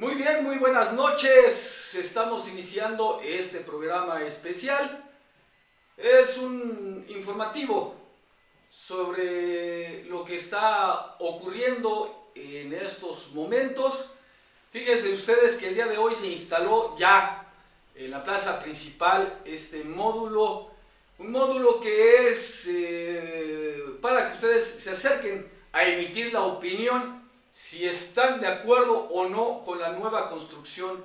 Muy bien, muy buenas noches. Estamos iniciando este programa especial. Es un informativo sobre lo que está ocurriendo en estos momentos. Fíjense ustedes que el día de hoy se instaló ya en la plaza principal este módulo, un módulo que es para que ustedes se acerquen a emitir la opinión si están de acuerdo o no con la nueva construcción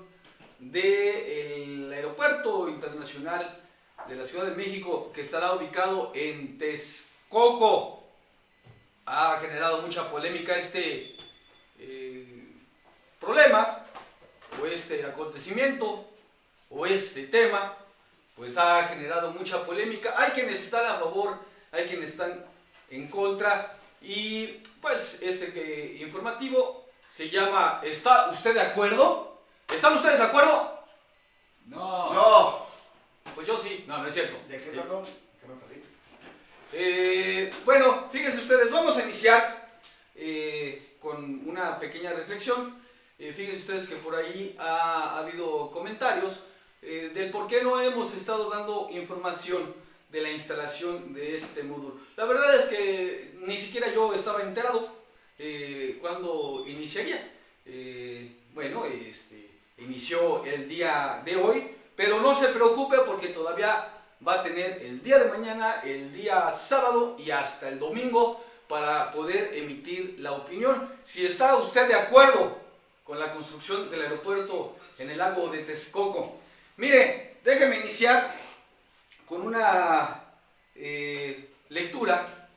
del Aeropuerto Internacional de la Ciudad de México, que estará ubicado en Texcoco. Ha generado mucha polémica este problema, o este acontecimiento, o este tema, pues ha generado mucha polémica. Hay quienes están a favor, hay quienes están en contra. Y pues este informativo se llama ¿Está usted de acuerdo? ¿Están ustedes de acuerdo? No. No. Pues yo sí. No, no es cierto. ¿De qué perdón? ¿Qué me perdí? Bueno, fíjense ustedes, vamos a iniciar con una pequeña reflexión. Fíjense ustedes que por ahí ha habido comentarios del por qué no hemos estado dando información de la instalación de este módulo. La verdad es que ni siquiera yo estaba enterado cuando iniciaría. Inició el día de hoy, pero no se preocupe porque todavía va a tener el día de mañana, el día sábado y hasta el domingo para poder emitir la opinión. Si está usted de acuerdo con la construcción del aeropuerto en el lago de Texcoco. Mire, déjeme iniciar con una lectura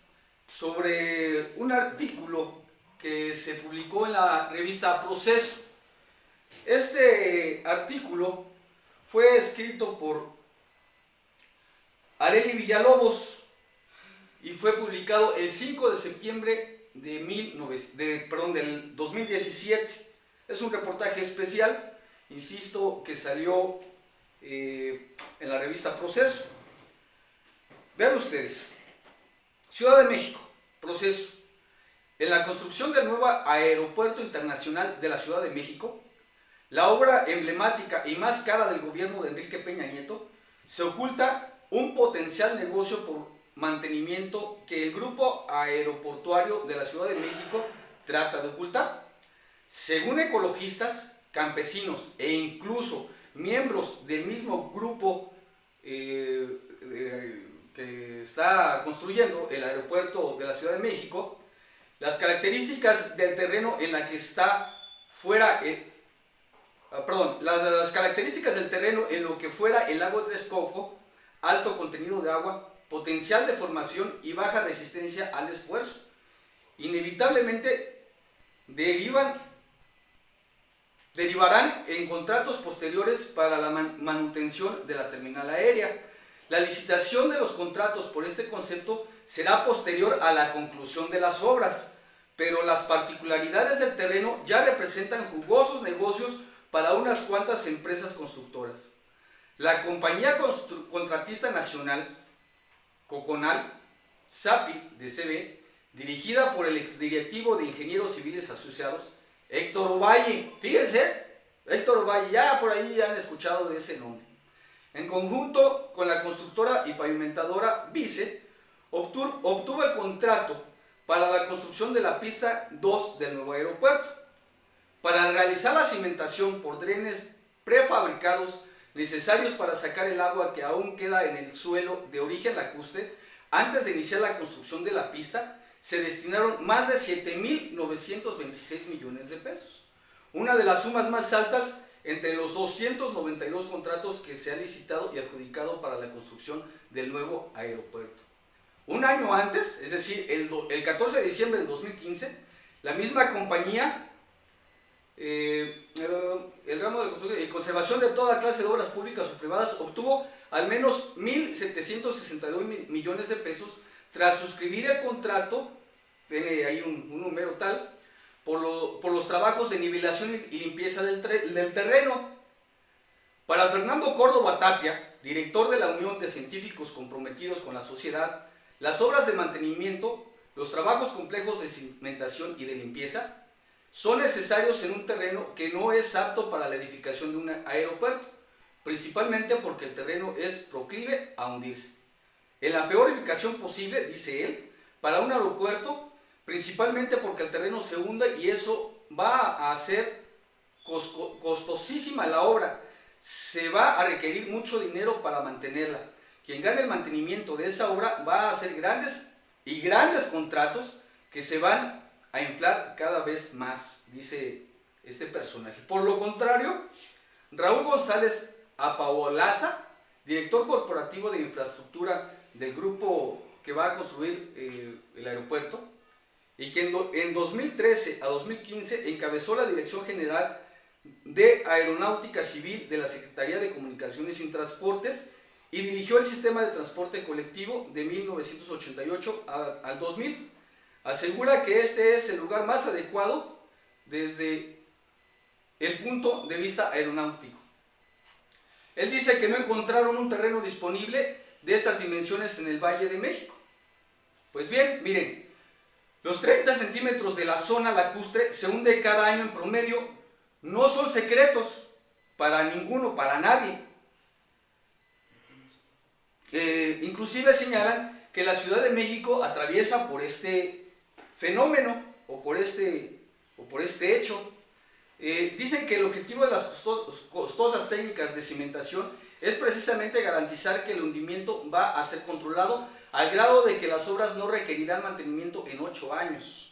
sobre un artículo que se publicó en la revista Proceso. Este artículo fue escrito por Arely Villalobos y fue publicado el 5 de septiembre del 2017. Es un reportaje especial, insisto, que salió en la revista Proceso. Vean ustedes, Ciudad de México, Proceso. En la construcción del nuevo Aeropuerto Internacional de la Ciudad de México, la obra emblemática y más cara del gobierno de Enrique Peña Nieto, se oculta un potencial negocio por mantenimiento que el Grupo Aeroportuario de la Ciudad de México trata de ocultar. Según ecologistas, campesinos e incluso miembros del mismo grupo que está construyendo el aeropuerto de la Ciudad de México, las características del terreno en la que está fuera, las características del terreno en lo que fuera el lago de Texcoco, alto contenido de agua, potencial de formación y baja resistencia al esfuerzo, inevitablemente derivarán en contratos posteriores para la manutención de la terminal aérea. La licitación de los contratos por este concepto será posterior a la conclusión de las obras, pero las particularidades del terreno ya representan jugosos negocios para unas cuantas empresas constructoras. La compañía contratista nacional, Coconal, SAPI de CB, dirigida por el exdirectivo de Ingenieros Civiles Asociados, Héctor Ovalle. Fíjense, Héctor Ovalle, ya por ahí han escuchado de ese nombre. En conjunto con la constructora y pavimentadora Vice, obtuvo el contrato para la construcción de la pista 2 del nuevo aeropuerto. Para realizar la cimentación por drenes prefabricados necesarios para sacar el agua que aún queda en el suelo de origen lacustre, antes de iniciar la construcción de la pista, se destinaron más de 7.926 millones de pesos. Una de las sumas más altas entre los 292 contratos que se han licitado y adjudicado para la construcción del nuevo aeropuerto. Un año antes, es decir, el 14 de diciembre del 2015, la misma compañía, el ramo de construcción y conservación de toda clase de obras públicas o privadas, obtuvo al menos 1.762 millones de pesos tras suscribir el contrato, tiene ahí un número tal, por los trabajos de nivelación y limpieza del terreno. Para Fernando Córdoba Tapia, director de la Unión de Científicos Comprometidos con la Sociedad, las obras de mantenimiento, los trabajos complejos de cimentación y de limpieza son necesarios en un terreno que no es apto para la edificación de un aeropuerto, principalmente porque el terreno es proclive a hundirse. En la peor ubicación posible, dice él, para un aeropuerto, principalmente porque el terreno se hunde y eso va a hacer costosísima la obra. Se va a requerir mucho dinero para mantenerla. Quien gane el mantenimiento de esa obra va a hacer grandes contratos que se van a inflar cada vez más, dice este personaje. Por lo contrario, Raúl González Apaolaza, director corporativo de infraestructura del grupo que va a construir el aeropuerto, y que en 2013 a 2015 encabezó la Dirección General de Aeronáutica Civil de la Secretaría de Comunicaciones y Transportes y dirigió el sistema de transporte colectivo de 1988 al 2000. Asegura que este es el lugar más adecuado desde el punto de vista aeronáutico. Él dice que no encontraron un terreno disponible de estas dimensiones en el Valle de México. Pues bien, miren, los 30 centímetros de la zona lacustre se hunde cada año en promedio. No son secretos para ninguno, para nadie. Inclusive señalan que la Ciudad de México atraviesa por este fenómeno o por este hecho. Dicen que el objetivo de las costosas técnicas de cimentación es precisamente garantizar que el hundimiento va a ser controlado al grado de que las obras no requerirán mantenimiento en 8 años.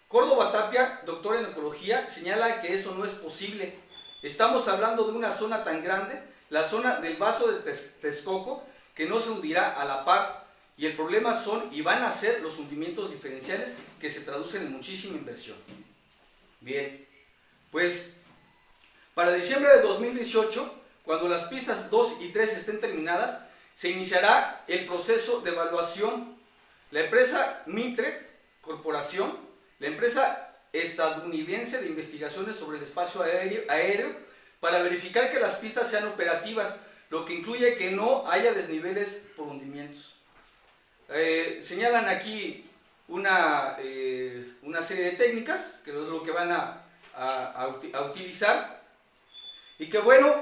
Córdoba Tapia, doctor en ecología, señala que eso no es posible. Estamos hablando de una zona tan grande, la zona del Vaso de Texcoco, que no se hundirá a la par, y el problema son y van a ser los hundimientos diferenciales que se traducen en muchísima inversión. Bien, pues para diciembre de 2018, cuando las pistas 2 y 3 estén terminadas, se iniciará el proceso de evaluación. La empresa Mitre Corporación, la empresa estadounidense de investigaciones sobre el espacio aéreo, para verificar que las pistas sean operativas, lo que incluye que no haya desniveles por hundimientos. Señalan aquí una serie de técnicas, que es lo que van a utilizar, y que bueno,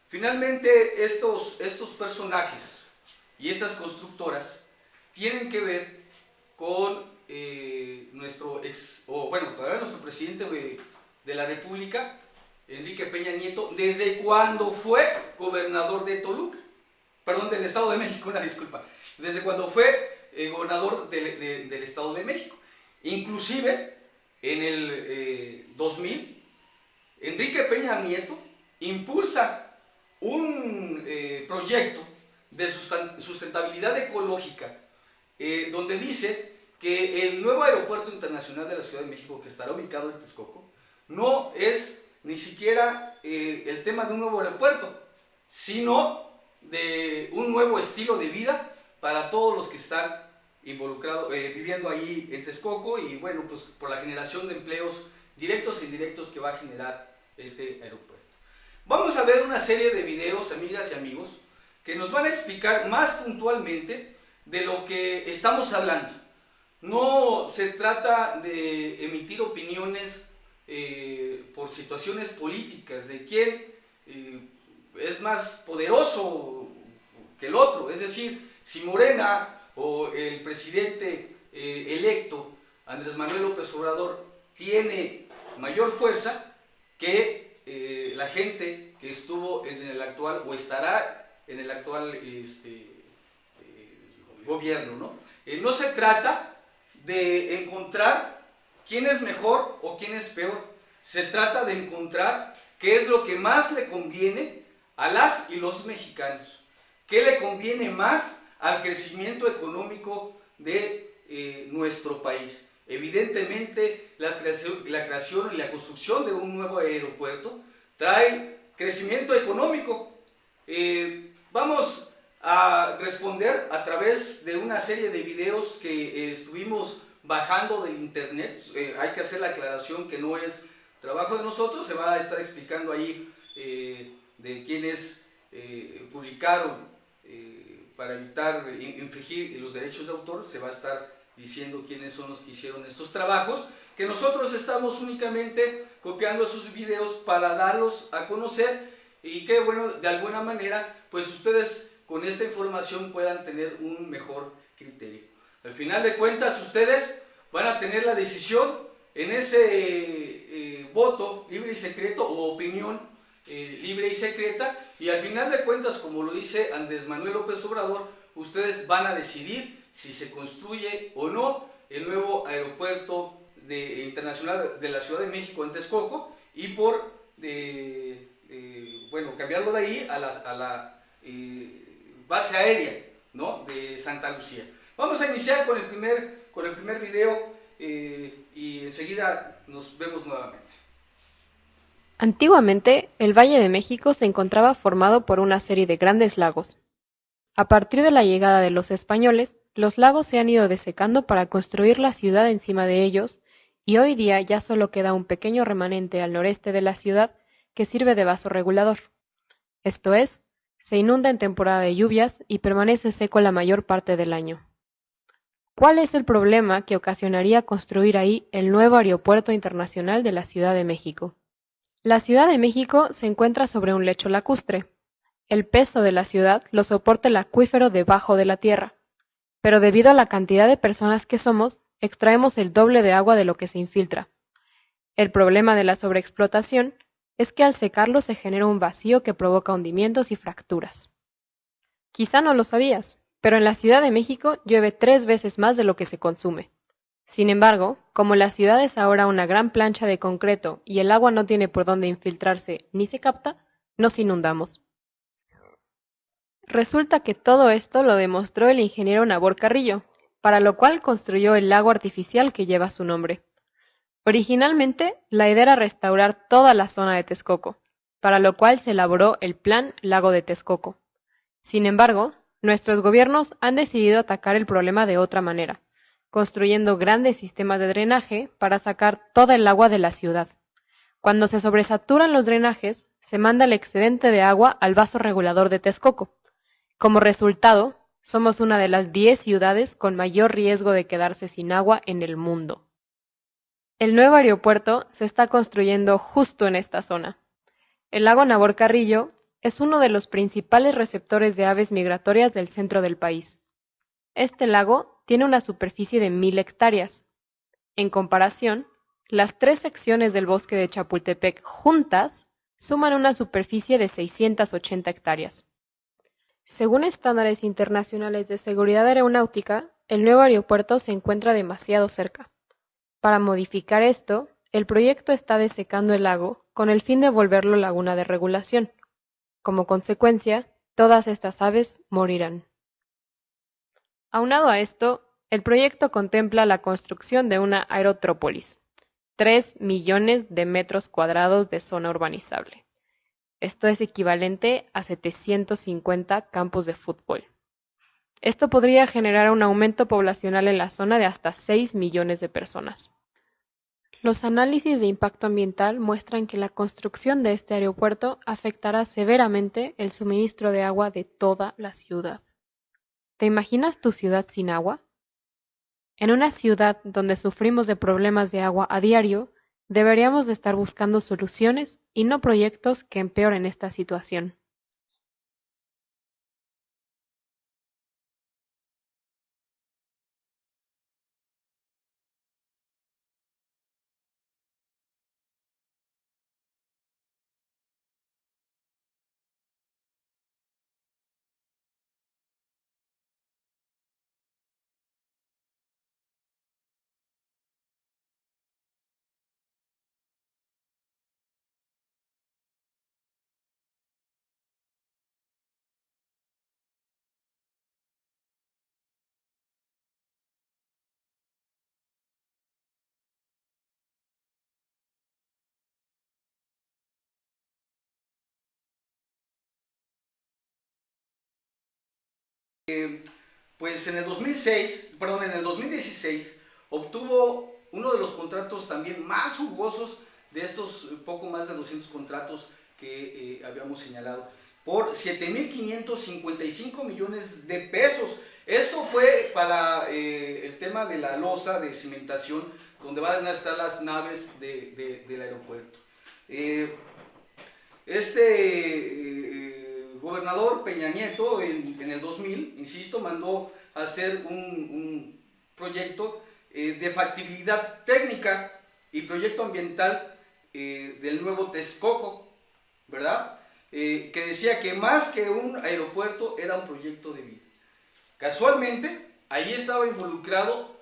finalmente estos personajes y estas constructoras tienen que ver con todavía nuestro presidente de la República, Enrique Peña Nieto, desde cuando fue gobernador de Toluca, perdón, del Estado de México, una disculpa, desde cuando fue gobernador del Estado de México. Inclusive, en el 2000, Enrique Peña Nieto impulsa un proyecto de sustentabilidad ecológica, donde dice que el nuevo aeropuerto internacional de la Ciudad de México, que estará ubicado en Texcoco, no es ni siquiera el tema de un nuevo aeropuerto, sino de un nuevo estilo de vida para todos los que están involucrados, viviendo ahí en Texcoco, y bueno, pues por la generación de empleos directos e indirectos que va a generar este aeropuerto. Vamos a ver una serie de videos, amigas y amigos, que nos van a explicar más puntualmente de lo que estamos hablando. No se trata de emitir opiniones por situaciones políticas, de quién es más poderoso que el otro. Es decir, si Morena o el presidente electo, Andrés Manuel López Obrador, tiene mayor fuerza que la gente que estuvo en el actual o estará en el actual gobierno, ¿no? No se trata de encontrar quién es mejor o quién es peor. Se trata de encontrar qué es lo que más le conviene a las y los mexicanos. ¿Qué le conviene más al crecimiento económico de nuestro país? Evidentemente, la creación y la construcción de un nuevo aeropuerto trae crecimiento económico. Vamos a responder a través de una serie de videos que estuvimos bajando del internet. Hay que hacer la aclaración que no es trabajo de nosotros, se va a estar explicando ahí de quienes publicaron para evitar infringir los derechos de autor, se va a estar diciendo quiénes son los que hicieron estos trabajos, que nosotros estamos únicamente copiando esos videos para darlos a conocer y que, bueno, de alguna manera, pues ustedes con esta información puedan tener un mejor criterio. Al final de cuentas, ustedes van a tener la decisión en ese voto libre y secreto o opinión libre y secreta, y al final de cuentas, como lo dice Andrés Manuel López Obrador, ustedes van a decidir si se construye o no el nuevo aeropuerto internacional de la Ciudad de México en Texcoco, y por bueno, cambiarlo de ahí a la base aérea, ¿no?, de Santa Lucía. Vamos a iniciar con el primer video y enseguida nos vemos nuevamente. Antiguamente, el Valle de México se encontraba formado por una serie de grandes lagos. A partir de la llegada de los españoles, los lagos se han ido desecando para construir la ciudad encima de ellos, y hoy día ya solo queda un pequeño remanente al noreste de la ciudad que sirve de vaso regulador. Esto es, se inunda en temporada de lluvias y permanece seco la mayor parte del año. ¿Cuál es el problema que ocasionaría construir ahí el nuevo aeropuerto internacional de la Ciudad de México? La Ciudad de México se encuentra sobre un lecho lacustre. El peso de la ciudad lo soporta el acuífero debajo de la tierra, pero debido a la cantidad de personas que somos, extraemos el doble de agua de lo que se infiltra. El problema de la sobreexplotación es que al secarlo se genera un vacío que provoca hundimientos y fracturas. Quizá no lo sabías, pero en la Ciudad de México llueve 3 veces más de lo que se consume. Sin embargo, como la ciudad es ahora una gran plancha de concreto y el agua no tiene por dónde infiltrarse ni se capta, nos inundamos. Resulta que todo esto lo demostró el ingeniero Nabor Carrillo, para lo cual construyó el lago artificial que lleva su nombre. Originalmente, la idea era restaurar toda la zona de Texcoco, para lo cual se elaboró el Plan Lago de Texcoco. Sin embargo, nuestros gobiernos han decidido atacar el problema de otra manera, construyendo grandes sistemas de drenaje para sacar toda el agua de la ciudad. Cuando se sobresaturan los drenajes, se manda el excedente de agua al vaso regulador de Texcoco. Como resultado, somos una de las 10 ciudades con mayor riesgo de quedarse sin agua en el mundo. El nuevo aeropuerto se está construyendo justo en esta zona. El lago Nabor Carrillo es uno de los principales receptores de aves migratorias del centro del país. Este lago tiene una superficie de 1000 hectáreas. En comparación, las 3 secciones del bosque de Chapultepec juntas suman una superficie de 680 hectáreas. Según estándares internacionales de seguridad aeronáutica, el nuevo aeropuerto se encuentra demasiado cerca. Para modificar esto, el proyecto está desecando el lago con el fin de volverlo laguna de regulación. Como consecuencia, todas estas aves morirán. Aunado a esto, el proyecto contempla la construcción de una aerotrópolis, 3 millones de metros cuadrados de zona urbanizable. Esto es equivalente a 750 campos de fútbol. Esto podría generar un aumento poblacional en la zona de hasta 6 millones de personas. Los análisis de impacto ambiental muestran que la construcción de este aeropuerto afectará severamente el suministro de agua de toda la ciudad. ¿Te imaginas tu ciudad sin agua? En una ciudad donde sufrimos de problemas de agua a diario, deberíamos de estar buscando soluciones y no proyectos que empeoren esta situación. Pues en el 2016 obtuvo uno de los contratos también más jugosos de estos poco más de 200 contratos que habíamos señalado, por 7.555 millones de pesos. Esto fue para el tema de la losa de cimentación, donde van a estar las naves del aeropuerto. Gobernador Peña Nieto en el 2000, insisto, mandó a hacer un proyecto de factibilidad técnica y proyecto ambiental del nuevo Texcoco, ¿verdad? Que decía que más que un aeropuerto era un proyecto de vida. Casualmente, ahí estaba involucrado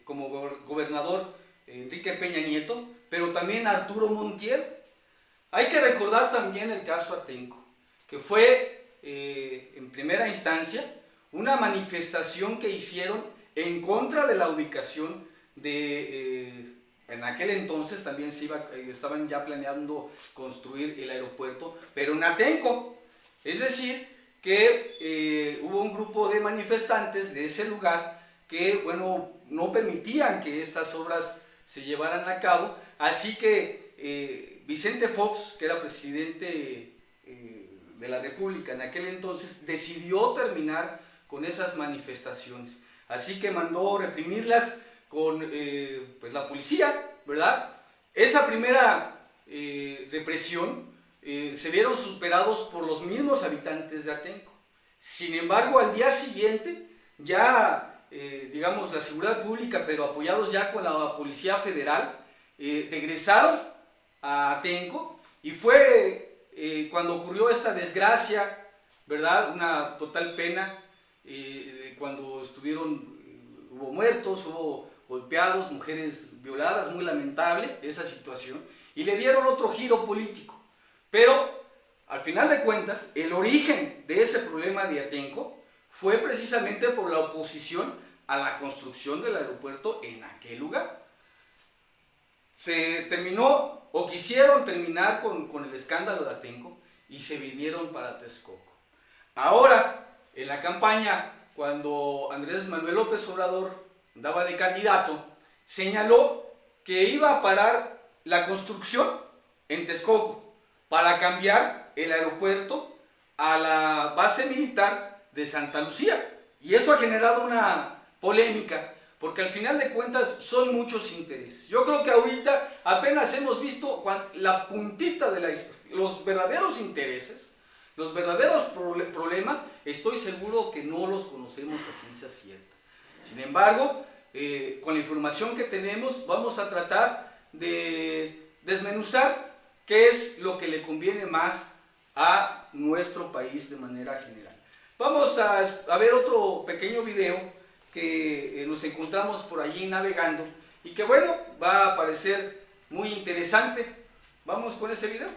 como gobernador Enrique Peña Nieto, pero también Arturo Montiel. Hay que recordar también el caso Atenco, que fue en primera instancia una manifestación que hicieron en contra de la ubicación en aquel entonces también estaban ya planeando construir el aeropuerto, pero en Atenco. Es decir, que hubo un grupo de manifestantes de ese lugar que, bueno, no permitían que estas obras se llevaran a cabo, así que Vicente Fox, que era presidente de la República en aquel entonces, decidió terminar con esas manifestaciones, así que mandó reprimirlas con pues la policía, ¿verdad? Esa primera represión se vieron superados por los mismos habitantes de Atenco. Sin embargo, al día siguiente, ya, digamos, la seguridad pública, pero apoyados ya con la Policía Federal, regresaron a Atenco y fue cuando ocurrió esta desgracia, ¿verdad? Una total pena, cuando hubo muertos, hubo golpeados, mujeres violadas, muy lamentable esa situación, y le dieron otro giro político. Pero, al final de cuentas, el origen de ese problema de Atenco fue precisamente por la oposición a la construcción del aeropuerto en aquel lugar. Se terminó, o quisieron terminar con el escándalo de Atenco, y se vinieron para Texcoco. Ahora, en la campaña, cuando Andrés Manuel López Obrador andaba de candidato, señaló que iba a parar la construcción en Texcoco para cambiar el aeropuerto a la base militar de Santa Lucía. Y esto ha generado una polémica, porque al final de cuentas son muchos intereses. Yo creo que ahorita apenas hemos visto la puntita de la iceberg. Los verdaderos intereses, los verdaderos problemas, estoy seguro que no los conocemos a ciencia cierta. Sin embargo, con la información que tenemos, vamos a tratar de desmenuzar qué es lo que le conviene más a nuestro país de manera general. Vamos a ver otro pequeño video que nos encontramos por allí navegando y que, bueno, va a parecer muy interesante. Vamos con ese video.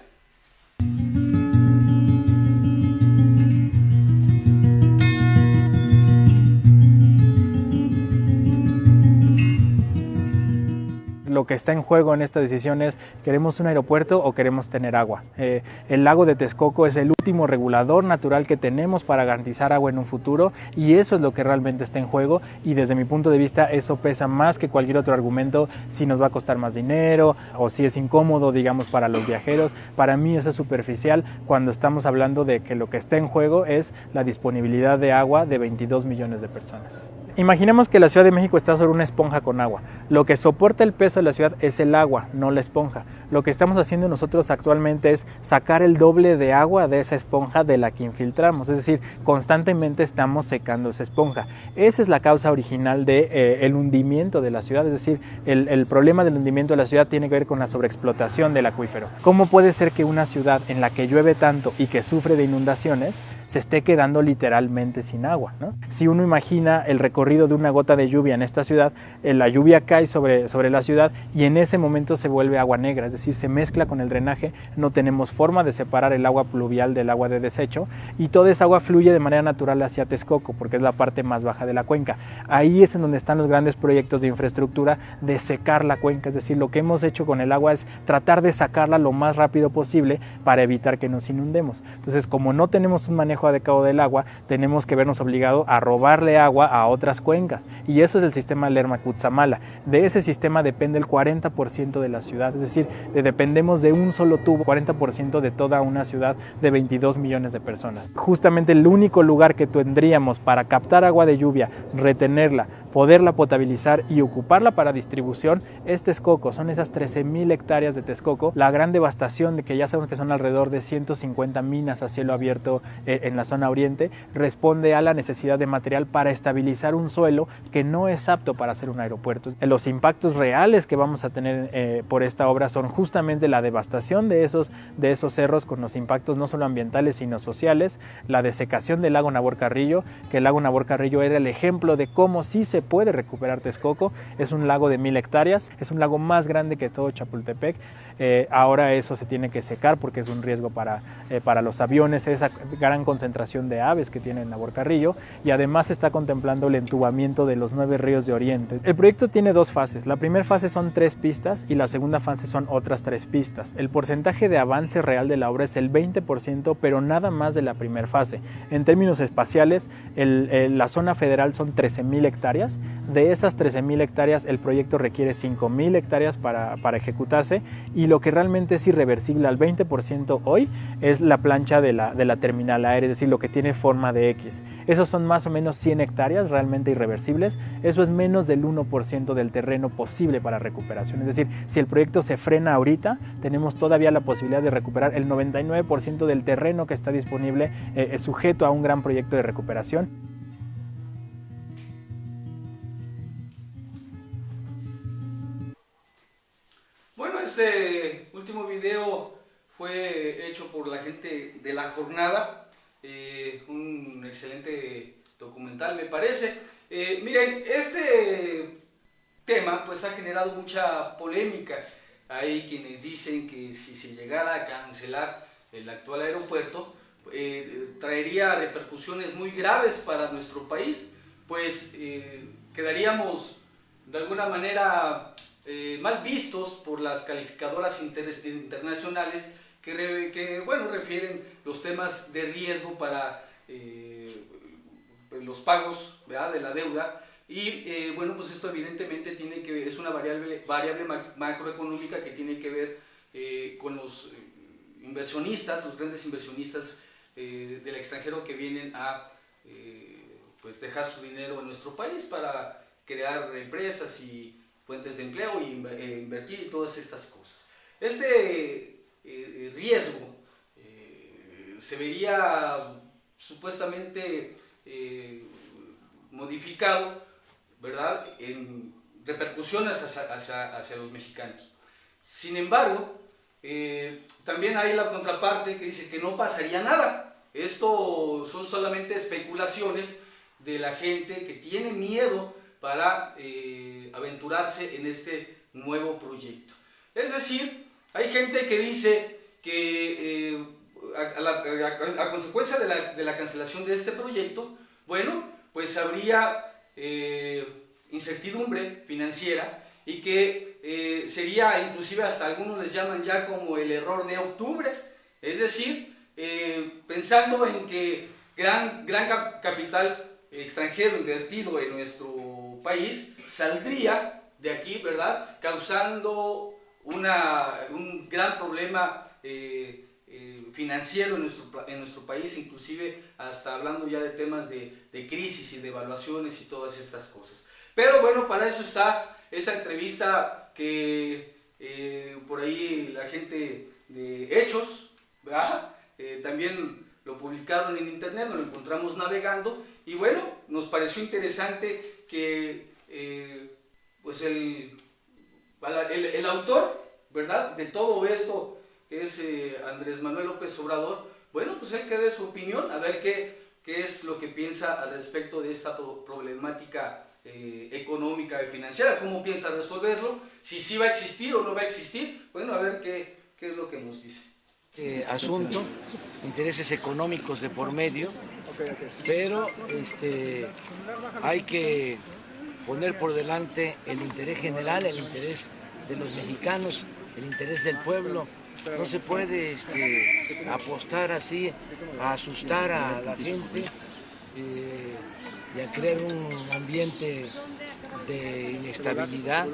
Lo que está en juego en esta decisión es: ¿queremos un aeropuerto o queremos tener agua? El lago de Texcoco es el último regulador natural que tenemos para garantizar agua en un futuro, y eso es lo que realmente está en juego, y desde mi punto de vista eso pesa más que cualquier otro argumento, si nos va a costar más dinero o si es incómodo, digamos, para los viajeros. Para mí eso es superficial cuando estamos hablando de que lo que está en juego es la disponibilidad de agua de 22 millones de personas. Imaginemos que la Ciudad de México está sobre una esponja con agua. Lo que soporta el peso de la ciudad es el agua, no la esponja. Lo que estamos haciendo nosotros actualmente es sacar el doble de agua de esa esponja de la que infiltramos. Es decir, constantemente estamos secando esa esponja. Esa es la causa original del hundimiento de la ciudad. Es decir, el problema del hundimiento de la ciudad tiene que ver con la sobreexplotación del acuífero. ¿Cómo puede ser que una ciudad en la que llueve tanto y que sufre de inundaciones se esté quedando literalmente sin agua, ¿no? Si uno imagina el recorrido de una gota de lluvia en esta ciudad, la lluvia cae sobre la ciudad y en ese momento se vuelve agua negra, es decir, se mezcla con el drenaje, no tenemos forma de separar el agua pluvial del agua de desecho, y toda esa agua fluye de manera natural hacia Texcoco, porque es la parte más baja de la cuenca. Ahí es en donde están los grandes proyectos de infraestructura de secar la cuenca, es decir, lo que hemos hecho con el agua es tratar de sacarla lo más rápido posible para evitar que nos inundemos. Entonces, como no tenemos un manejo Complejo Adecuado del Agua, tenemos que vernos obligados a robarle agua a otras cuencas. Y eso es el sistema Lerma-Cutzamala. De ese sistema depende el 40% de la ciudad, es decir, dependemos de un solo tubo, 40% de toda una ciudad de 22 millones de personas. Justamente el único lugar que tendríamos para captar agua de lluvia, retenerla, poderla potabilizar y ocuparla para distribución es Texcoco. Son esas 13,000 hectáreas de Texcoco. La gran devastación de que ya sabemos que son alrededor de 150 minas a cielo abierto en la zona oriente responde a la necesidad de material para estabilizar un suelo que no es apto para hacer un aeropuerto. Los impactos reales que vamos a tener por esta obra son justamente la devastación de esos cerros, con los impactos no solo ambientales sino sociales, la desecación del lago Nabor Carrillo, que el lago Nabor Carrillo era el ejemplo de cómo sí se puede recuperar Texcoco. Es un lago de 1000 hectáreas, es un lago más grande que todo Chapultepec. Ahora eso se tiene que secar porque es un riesgo para los aviones, esa gran concentración de aves que tiene Nabor Carrillo, y además se está contemplando el entubamiento de los 9 ríos de Oriente. El proyecto tiene 2 fases. La primera fase son 3 pistas y la segunda fase son otras 3 pistas. El porcentaje de avance real de la obra es el 20%, pero nada más de la primera fase. En términos espaciales, la zona federal son 13,000 hectáreas. De esas 13,000 hectáreas, el proyecto requiere 5,000 hectáreas para ejecutarse, y lo que realmente es irreversible al 20% hoy es la plancha de la terminal aérea, es decir, lo que tiene forma de X. Esos son más o menos 100 hectáreas realmente irreversibles. Eso es menos del 1% del terreno posible para recuperación. Es decir, si el proyecto se frena ahorita, tenemos todavía la posibilidad de recuperar el 99% del terreno que está disponible, sujeto a un gran proyecto de recuperación. Bueno, este último video fue hecho por la gente de La Jornada, un excelente documental me parece. Miren, este tema pues ha generado mucha polémica. Hay quienes dicen que si se llegara a cancelar el actual aeropuerto, traería repercusiones muy graves para nuestro país, pues quedaríamos de alguna manera mal vistos por las calificadoras internacionales que bueno, refieren los temas de riesgo para los pagos, ¿verdad?, de la deuda. Y bueno, pues esto evidentemente es una variable macroeconómica que tiene que ver con los inversionistas, los grandes inversionistas del extranjero que vienen a pues dejar su dinero en nuestro país para crear empresas y fuentes de empleo y invertir y todas estas cosas. Este riesgo se vería supuestamente modificado, ¿verdad?, en repercusiones hacia los mexicanos. Sin embargo, también hay la contraparte que dice que no pasaría nada. Esto son solamente especulaciones de la gente que tiene miedo para aventurarse en este nuevo proyecto. Es decir, hay gente que dice que a consecuencia de la cancelación de este proyecto, bueno, pues habría incertidumbre financiera y que sería inclusive, hasta algunos les llaman ya como el error de octubre, es decir, pensando en que gran capital extranjero invertido en nuestro país saldría de aquí, ¿verdad?, causando un gran problema financiero en nuestro país, inclusive hasta hablando ya de temas de crisis y de evaluaciones y todas estas cosas. Pero bueno, para eso está esta entrevista que por ahí la gente de Hechos, ¿verdad?, también lo publicaron en internet, nos lo encontramos navegando y bueno, nos pareció interesante que pues el autor, ¿verdad?, de todo esto es Andrés Manuel López Obrador. Bueno, pues él que dé su opinión, a ver qué es lo que piensa al respecto de esta problemática económica y financiera, cómo piensa resolverlo, si sí va a existir o no va a existir. Bueno, a ver qué es lo que nos dice. Asunto, intereses económicos de por medio, pero hay que poner por delante el interés general, el interés de los mexicanos, el interés del pueblo, no se puede apostar así a asustar a la gente y a crear un ambiente de inestabilidad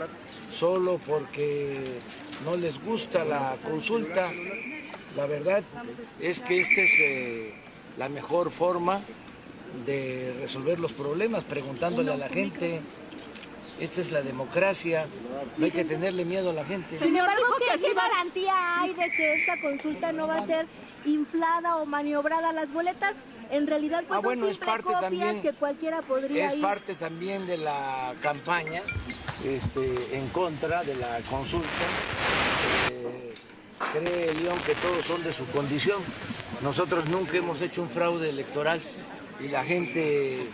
solo porque no les gusta la consulta. La verdad es que esta es la mejor forma de resolver los problemas, preguntándole a la gente. Esta es la democracia, no hay que tenerle miedo a la gente. Sin embargo, ¿qué garantía hay de que esta consulta no va a ser inflada o maniobrada? Las boletas en realidad pues son es parte copias también, que cualquiera podría ir. parte también de la campaña en contra de la consulta. Cree León que todos son de su condición. Nosotros nunca hemos hecho un fraude electoral y la gente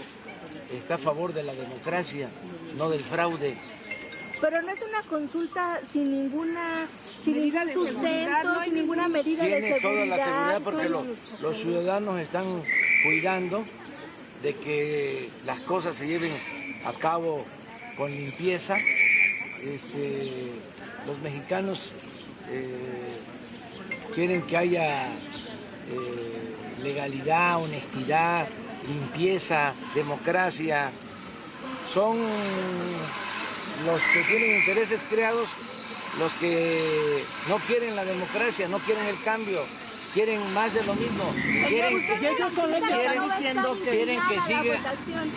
está a favor de la democracia, no del fraude. Pero no es una consulta sin ningún sustento, sin ninguna medida de seguridad. Tiene toda la seguridad porque los ciudadanos están cuidando de que las cosas se lleven a cabo con limpieza. Los mexicanos quieren que haya legalidad, honestidad, limpieza, democracia. Son los que tienen intereses creados, los que no quieren la democracia, no quieren el cambio, quieren más de lo mismo.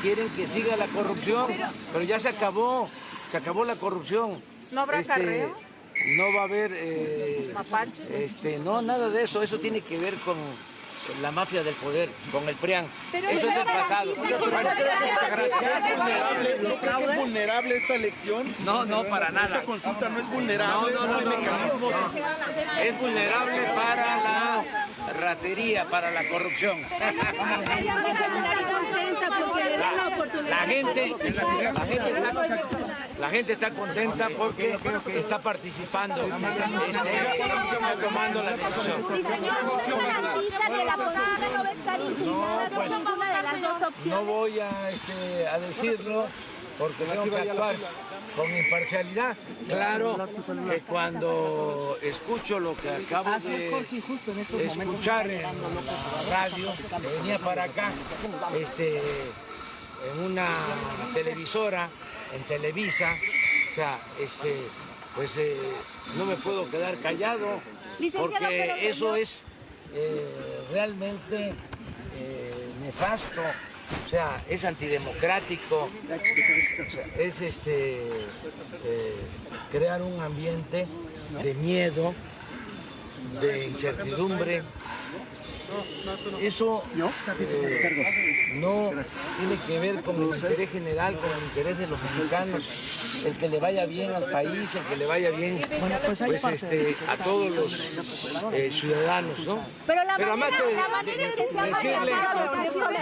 Quieren que siga la corrupción, pero ya se acabó la corrupción. ¿No habrá carreo? No va a haber no, nada de eso. Eso tiene que ver con la mafia del poder, con el PRIAN. Eso es del pasado. ¿Es vulnerable esta elección? No, para nada. ¿Esta consulta no es vulnerable? No. Es vulnerable para la ratería, para la corrupción. La gente está contenta porque está participando, está tomando la decisión. No voy a decirlo porque tengo que actuar con imparcialidad. Claro que cuando escucho lo que acabo de escuchar en la radio, que venía para acá, en una televisora, en Televisa, o sea, no me puedo quedar callado porque eso es realmente nefasto, o sea, es antidemocrático, es crear un ambiente de miedo, de incertidumbre. Eso no tiene que ver con el interés general, con el interés de los mexicanos, el que le vaya bien al país, el que le vaya bien a todos los ciudadanos, ¿no? Pero además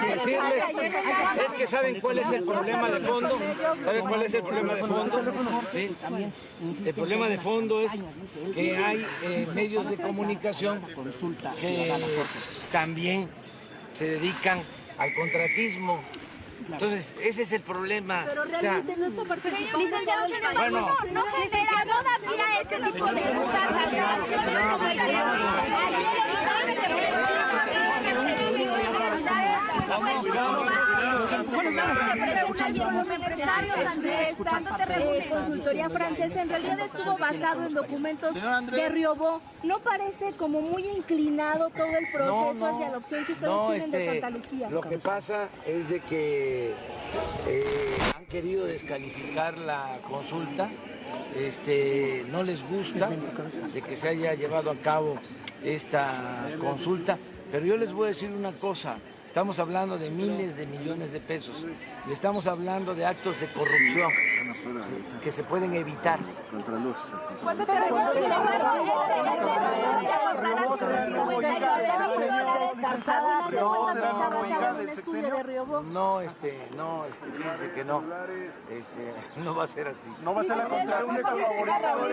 decirles es que saben cuál es el problema de fondo. ¿Saben cuál es el problema de fondo? ¿Sí? El problema de fondo es que hay medios de comunicación que también se dedican al contratismo. Entonces, ese es el problema. Pero realmente no está participando. Licenciado, no genera todavía este tipo de consultoría francesa en realidad estuvo basado en documentos de Riobó. ¿No parece como muy inclinado todo el proceso hacia la opción que ustedes tienen de Santa Lucía? Lo que pasa es de que han querido descalificar la consulta, no les gusta de que se haya llevado a cabo esta consulta, pero yo les voy a decir una cosa. Estamos hablando de miles de millones de pesos y estamos hablando de actos de corrupción que se pueden evitar. Fíjense que no va a ser así. No va a ser la consulta.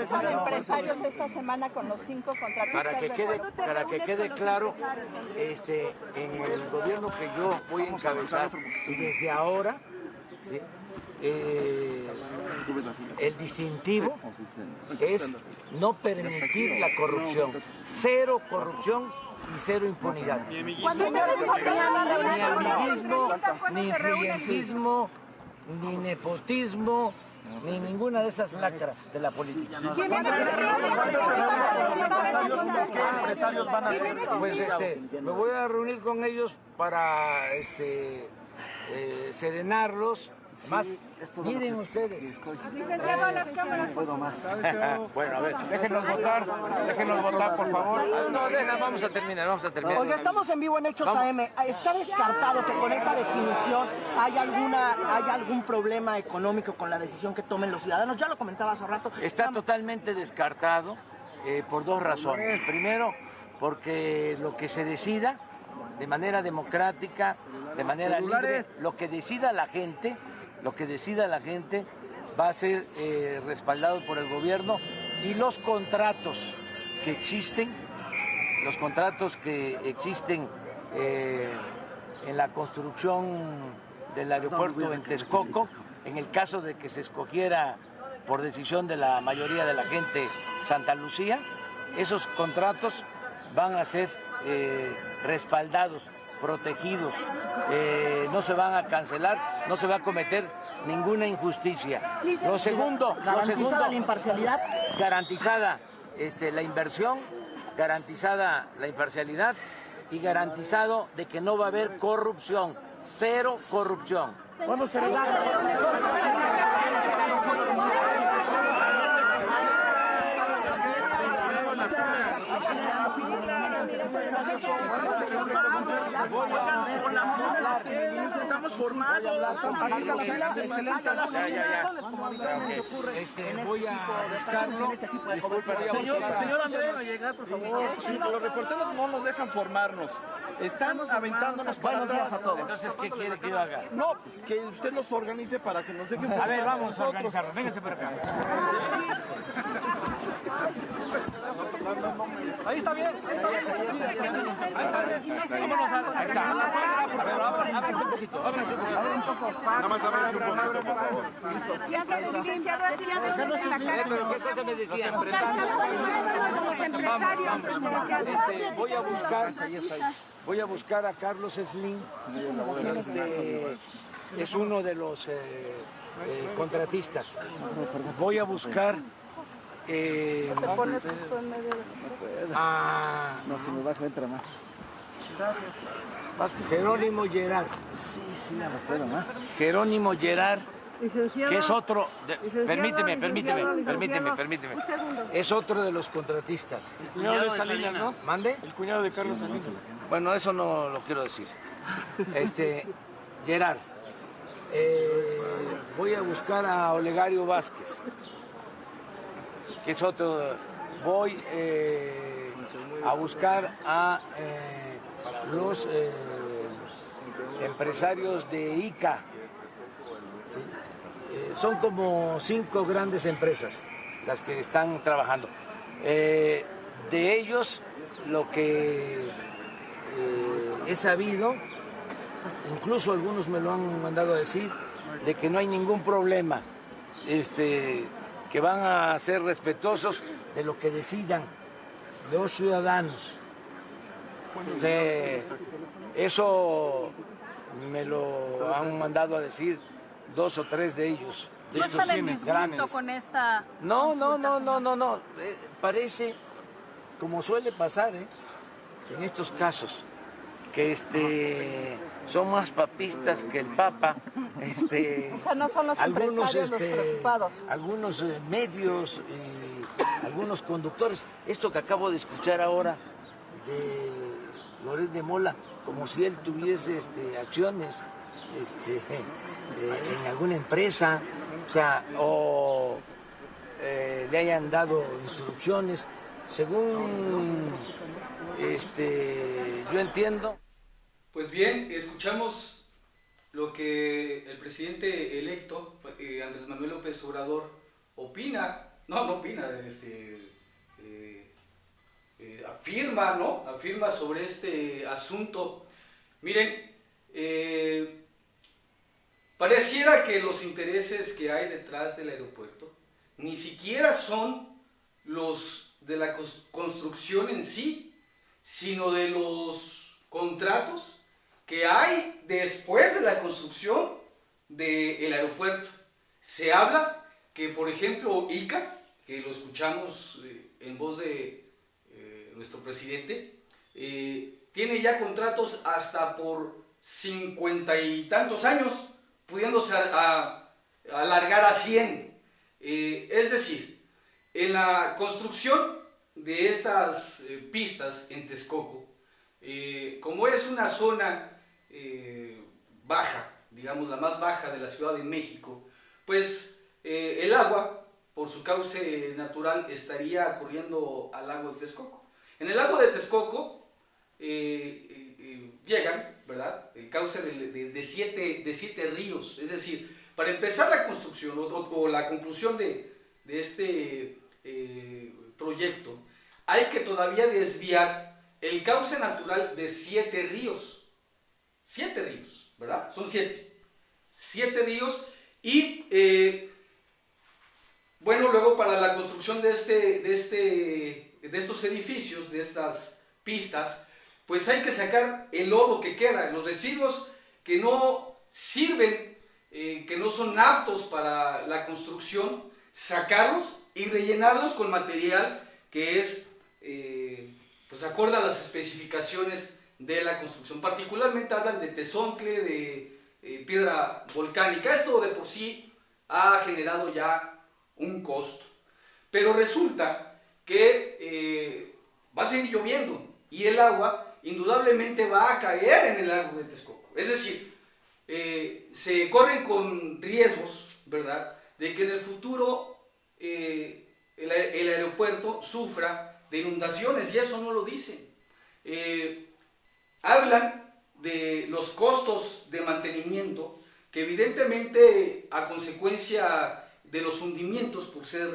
Con empresarios esta semana con los 5 contratistas. Para que quede claro, en el gobierno que yo voy a encabezar y desde ahora, ¿sí? el distintivo es no permitir la corrupción. Cero corrupción y cero impunidad. Ni amiguismo, ni influyentismo, ni nepotismo, ni ninguna de esas lacras de la política. Pues me voy a reunir con ellos para serenarlos. Más, miren ustedes. Licenciado, a las cámaras. Bueno, a ver. Déjenos votar, por favor. No, vamos a terminar. Oye, estamos en vivo en Hechos AM. ¿Está descartado que con esta definición hay algún problema económico con la decisión que tomen los ciudadanos? Ya lo comentaba hace rato. Está totalmente descartado por dos razones. Primero, porque lo que se decida de manera democrática, de manera libre, lo que decida la gente va a ser respaldado por el gobierno, y los contratos que existen en la construcción del aeropuerto en Texcoco, en el caso de que se escogiera por decisión de la mayoría de la gente Santa Lucía, esos contratos van a ser respaldados, protegidos, no se van a cancelar, no se va a cometer ninguna injusticia. Lo segundo, ¿Garantizada la imparcialidad? Garantizada la inversión, garantizada la imparcialidad y garantizado de que no va a haber corrupción, cero corrupción. Vamos a Estamos formados. Aquí está la fila. Excelente. Voy a buscarlo. Señor Andrés, por favor. Sí, los reporteros no nos dejan formarnos. Están aventándonos para atrás a todos. Entonces, ¿qué quiere que yo haga? No, que usted nos organice para que nos dejen formar. A ver, vamos a organizarlo. Vénganse para acá. Ahí está bien. Vámonos ahí está. Pero ábranse un poquito. Nada más ábranse un poquito, por favor. Licenciado, hacía de en la cárcel. ¿Qué cosa me decían? Los empresarios. Voy a buscar a Carlos Slim. Es uno de los contratistas. Voy a buscar No, si me baja, entra más. Jerónimo Gerard. Jerónimo Gerard, que es otro, permíteme. Es otro de los contratistas. El cuñado de Salinas, ¿no? ¿Mande? El cuñado de Carlos Salinas. Bueno, eso no lo quiero decir. Gerard, voy a buscar a Olegario Vázquez, que es otro. Voy a buscar a los empresarios de ICA. ¿Sí? Son como 5 grandes empresas las que están trabajando. De ellos, lo que he sabido, incluso algunos me lo han mandado a decir, de que no hay ningún problema, que van a ser respetuosos de lo que decidan los ciudadanos. Eso me lo han mandado a decir 2 o 3 de ellos. ¿No están en disgusto con esta No. Parece, como suele pasar en estos casos, que son más papistas que el Papa. O sea, no son los empresarios los preocupados. Algunos medios y algunos conductores. Esto que acabo de escuchar ahora de Loret de Mola, como si él tuviese acciones en alguna empresa, o le hayan dado instrucciones, según yo entiendo. Pues bien, escuchamos lo que el presidente electo, Andrés Manuel López Obrador, opina, afirma, ¿no? Afirma sobre este asunto. Miren, Pareciera que los intereses que hay detrás del aeropuerto ni siquiera son los de la construcción en sí, sino de los contratos que hay después de la construcción del aeropuerto. Se habla que, por ejemplo, ICA, que lo escuchamos en voz de nuestro presidente, tiene ya contratos hasta por 50 y tantos años, pudiéndose alargar a 100. Es decir, en la construcción de estas pistas en Texcoco, como es una zona baja, digamos la más baja de la Ciudad de México, pues el agua, por su cauce natural, estaría corriendo al lago de Texcoco. En el lago de Texcoco llegan, ¿verdad?, el cauce de siete ríos. Es decir, para empezar la construcción o la conclusión de este proyecto, hay que todavía desviar el cauce natural de 7 ríos. 7 ríos, ¿verdad? Son 7. 7 ríos y, bueno, luego para la construcción de estos edificios, de estas pistas, pues hay que sacar el lodo que queda, los residuos que no sirven, que no son aptos para la construcción, sacarlos y rellenarlos con material que es pues acorde a las especificaciones de la construcción. Particularmente hablan de tezontle, de piedra volcánica. Esto de por sí ha generado ya un costo, pero resulta que va a seguir lloviendo y el agua indudablemente va a caer en el lago de Texcoco. Es decir, se corren con riesgos, ¿verdad?, de que en el futuro el aeropuerto sufra de inundaciones, y eso no lo dicen. Hablan de los costos de mantenimiento, que evidentemente a consecuencia de los hundimientos, por ser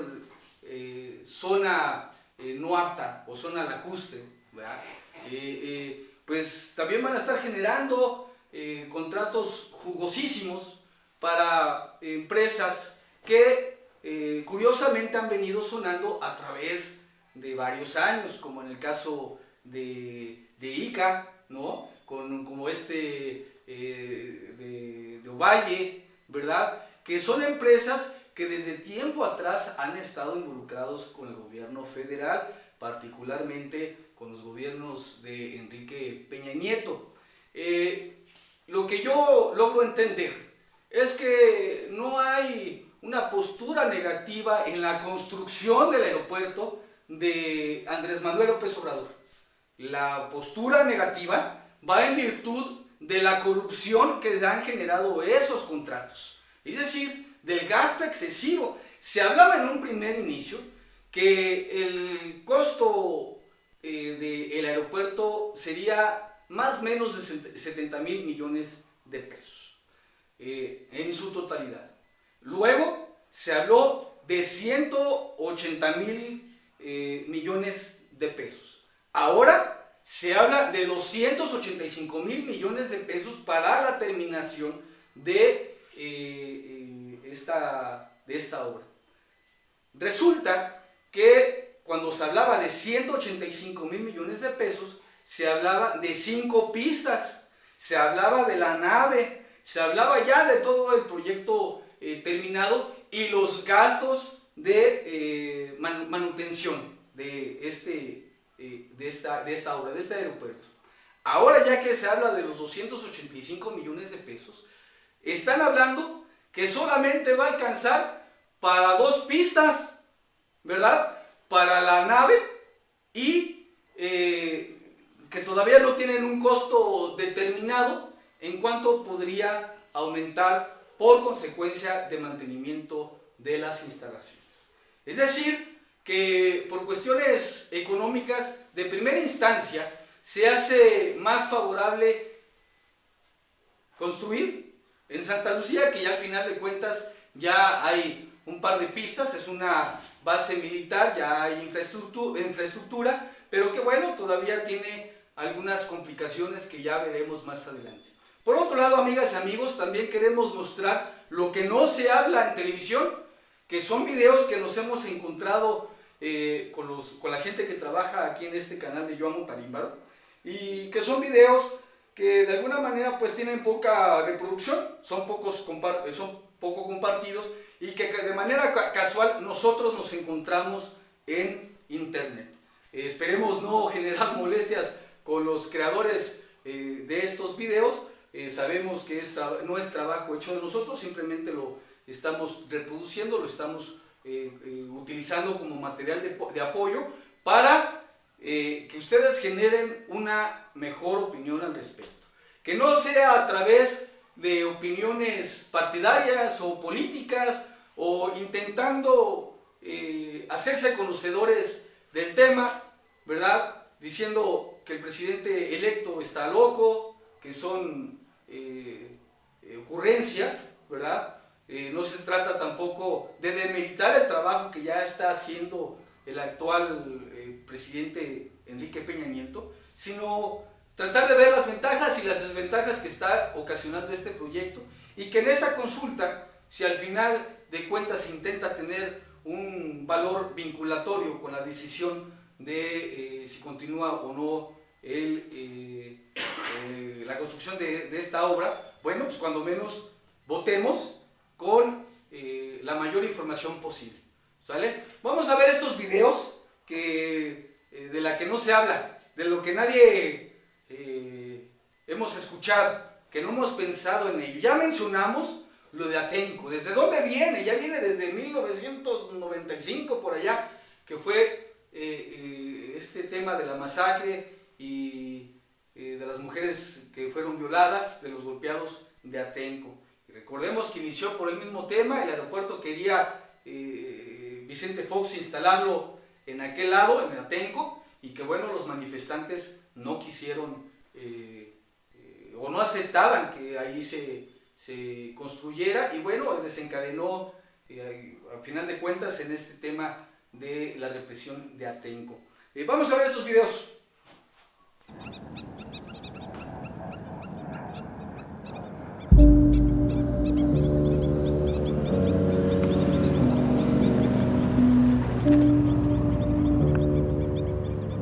zona no apta o zona lacustre, ¿verdad?, pues también van a estar generando contratos jugosísimos para empresas que curiosamente han venido sonando a través de varios años, como en el caso de ICA, ¿no?, como de Ovalle, ¿verdad?, que son empresas que desde tiempo atrás han estado involucrados con el gobierno federal, particularmente con los gobiernos de Enrique Peña Nieto. Lo que yo logro entender es que no hay una postura negativa en la construcción del aeropuerto de Andrés Manuel López Obrador. La postura negativa va en virtud de la corrupción que se han generado esos contratos, es decir, del gasto excesivo. Se hablaba en un primer inicio que el costo del aeropuerto sería más o menos de 70,000 millones de pesos en su totalidad. Luego se habló de 180,000 millones de pesos. Ahora se habla de 285,000 millones de pesos para la terminación de esta obra. Resulta que cuando se hablaba de 185,000 millones de pesos, se hablaba de 5 pistas, se hablaba de la nave, se hablaba ya de todo el proyecto terminado y los gastos de manutención de esta obra, de este aeropuerto. Ahora ya que se habla de los 285 millones de pesos, están hablando que solamente va a alcanzar para 2 pistas, ¿verdad?, para la nave, y que todavía no tienen un costo determinado en cuanto podría aumentar por consecuencia de mantenimiento de las instalaciones. Es decir, que por cuestiones económicas de primera instancia se hace más favorable construir en Santa Lucía, que ya al final de cuentas ya hay un par de pistas, es una base militar, ya hay infraestructura, pero que bueno, todavía tiene algunas complicaciones que ya veremos más adelante. Por otro lado, amigas y amigos, también queremos mostrar lo que no se habla en televisión, que son videos que nos hemos encontrado con la gente que trabaja aquí en este canal de Yo Amo Tarímbaro, y que son videos que de alguna manera pues tienen poca reproducción, son poco compartidos, y que de manera casual nosotros nos encontramos en internet. Esperemos no generar molestias con los creadores de estos videos. Sabemos que no es trabajo hecho de nosotros, simplemente lo estamos reproduciendo, lo estamos utilizando como material de apoyo para que ustedes generen una mejor opinión al respecto. Que no sea a través de opiniones partidarias o políticas o intentando hacerse conocedores del tema, ¿verdad? Diciendo que el presidente electo está loco, que son ocurrencias, ¿verdad? No se trata tampoco de demeritar el trabajo que ya está haciendo el actual presidente Enrique Peña Nieto, sino tratar de ver las ventajas y las desventajas que está ocasionando este proyecto, y que en esta consulta, si al final de cuentas se intenta tener un valor vinculatorio con la decisión de si continúa o no la construcción de esta obra, bueno, pues cuando menos votemos con la mayor información posible, ¿sale? Vamos a ver estos videos de la que no se habla, de lo que nadie hemos escuchado, que no hemos pensado en ello. Ya mencionamos lo de Atenco. ¿Desde dónde viene? Ya viene desde 1995 por allá, que fue este tema de la masacre y de las mujeres que fueron violadas, de los golpeados de Atenco. Y recordemos que inició por el mismo tema. El aeropuerto quería Vicente Fox instalarlo en aquel lado, en Atenco, y que bueno, los manifestantes no quisieron o no aceptaban que ahí se construyera, y bueno, desencadenó al final de cuentas en este tema de la represión de Atenco. Vamos a ver estos videos.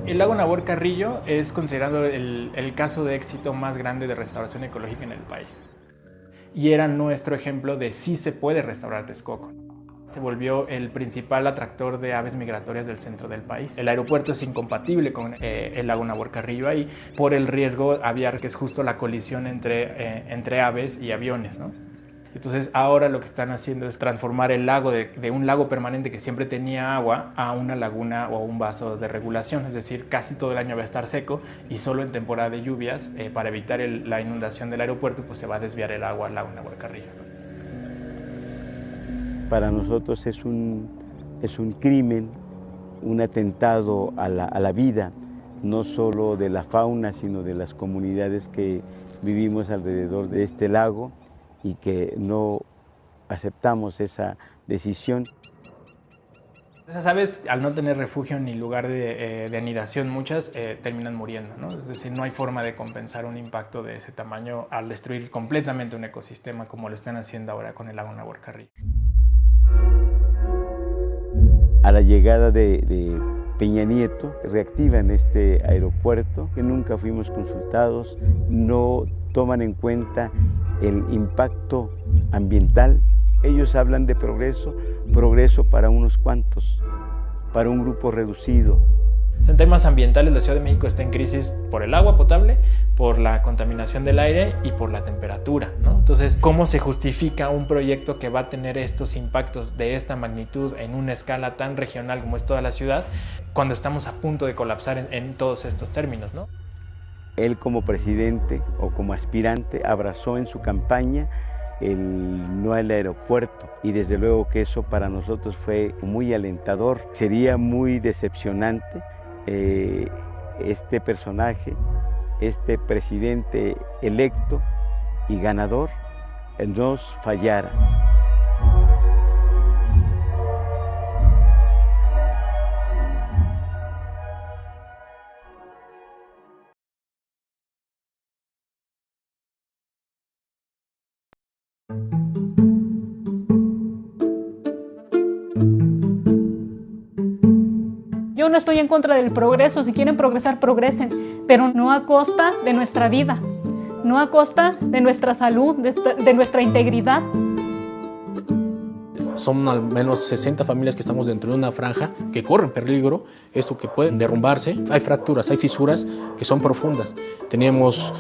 El lago Nabor Carrillo es considerado el caso de éxito más grande de restauración ecológica en el país. Y era nuestro ejemplo de sí se puede restaurar Texcoco. Se volvió el principal atractor de aves migratorias del centro del país. El aeropuerto es incompatible con el lago Nabor Carrillo ahí por el riesgo aviar, que es justo la colisión entre aves y aviones, ¿no? Entonces ahora lo que están haciendo es transformar el lago de un lago permanente que siempre tenía agua a una laguna o a un vaso de regulación, es decir, casi todo el año va a estar seco y solo en temporada de lluvias, para evitar la inundación del aeropuerto, pues se va a desviar el agua al lago Nabor Carrillo. Para nosotros es un crimen, un atentado a la vida, no solo de la fauna, sino de las comunidades que vivimos alrededor de este lago, y que no aceptamos esa decisión. Esas aves, al no tener refugio ni lugar de anidación, muchas terminan muriendo, ¿no? Es decir, no hay forma de compensar un impacto de ese tamaño al destruir completamente un ecosistema como lo están haciendo ahora con el lago Nabor Carrillo. A la llegada de Peña Nieto, reactivan este aeropuerto, que nunca fuimos consultados, no toman en cuenta el impacto ambiental. Ellos hablan de progreso para unos cuantos, para un grupo reducido. En temas ambientales, la Ciudad de México está en crisis por el agua potable, por la contaminación del aire y por la temperatura, ¿no? Entonces, ¿cómo se justifica un proyecto que va a tener estos impactos de esta magnitud en una escala tan regional como es toda la ciudad, cuando estamos a punto de colapsar en todos estos términos, ¿no? Él como presidente o como aspirante abrazó en su campaña el no al aeropuerto, y desde luego que eso para nosotros fue muy alentador. Sería muy decepcionante este personaje, este presidente electo y ganador, nos fallara. Yo no estoy en contra del progreso, si quieren progresar, progresen, pero no a costa de nuestra vida, no a costa de nuestra salud, de nuestra integridad. Son al menos 60 familias que estamos dentro de una franja que corren peligro, esto que pueden derrumbarse. Hay fracturas, hay fisuras que son profundas. Teníamos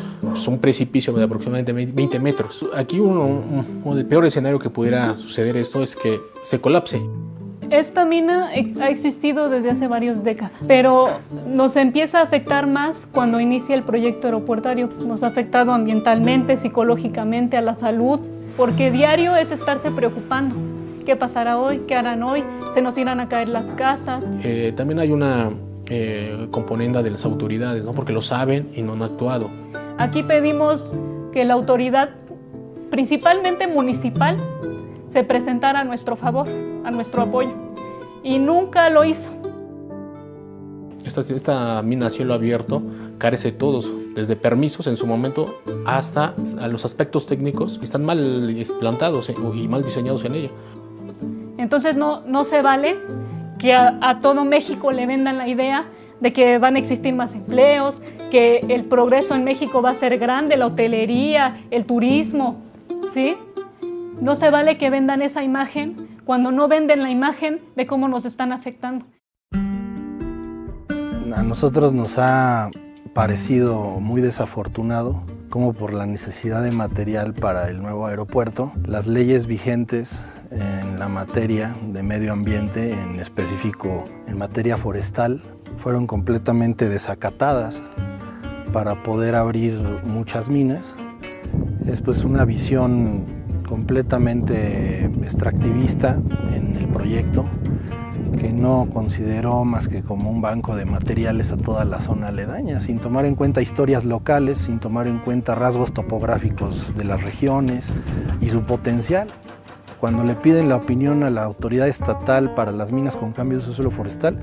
un precipicio de aproximadamente 20 metros. Aquí el peor escenario que pudiera suceder esto es que se colapse. Esta mina ha existido desde hace varias décadas, pero nos empieza a afectar más cuando inicia el proyecto aeropuertario. Nos ha afectado ambientalmente, psicológicamente, a la salud, porque diario es estarse preocupando. ¿Qué pasará hoy? ¿Qué harán hoy? ¿Se nos irán a caer las casas? También hay una componenda de las autoridades, ¿no? Porque lo saben y no han actuado. Aquí pedimos que la autoridad, principalmente municipal, se presentara a nuestro favor, a nuestro apoyo, y nunca lo hizo. Esta mina a cielo abierto carece de todos, desde permisos en su momento hasta a los aspectos técnicos que están mal plantados y mal diseñados en ella. Entonces no se vale que a todo México le vendan la idea de que van a existir más empleos, que el progreso en México va a ser grande, la hotelería, el turismo, ¿sí? No se vale que vendan esa imagen cuando no venden la imagen de cómo nos están afectando. A nosotros nos ha parecido muy desafortunado cómo por la necesidad de material para el nuevo aeropuerto, las leyes vigentes en la materia de medio ambiente, en específico en materia forestal, fueron completamente desacatadas para poder abrir muchas minas. Es pues una visión completamente extractivista en el proyecto, que no consideró más que como un banco de materiales a toda la zona aledaña, sin tomar en cuenta historias locales, sin tomar en cuenta rasgos topográficos de las regiones y su potencial. Cuando le piden la opinión a la autoridad estatal para las minas con cambio de uso de suelo forestal,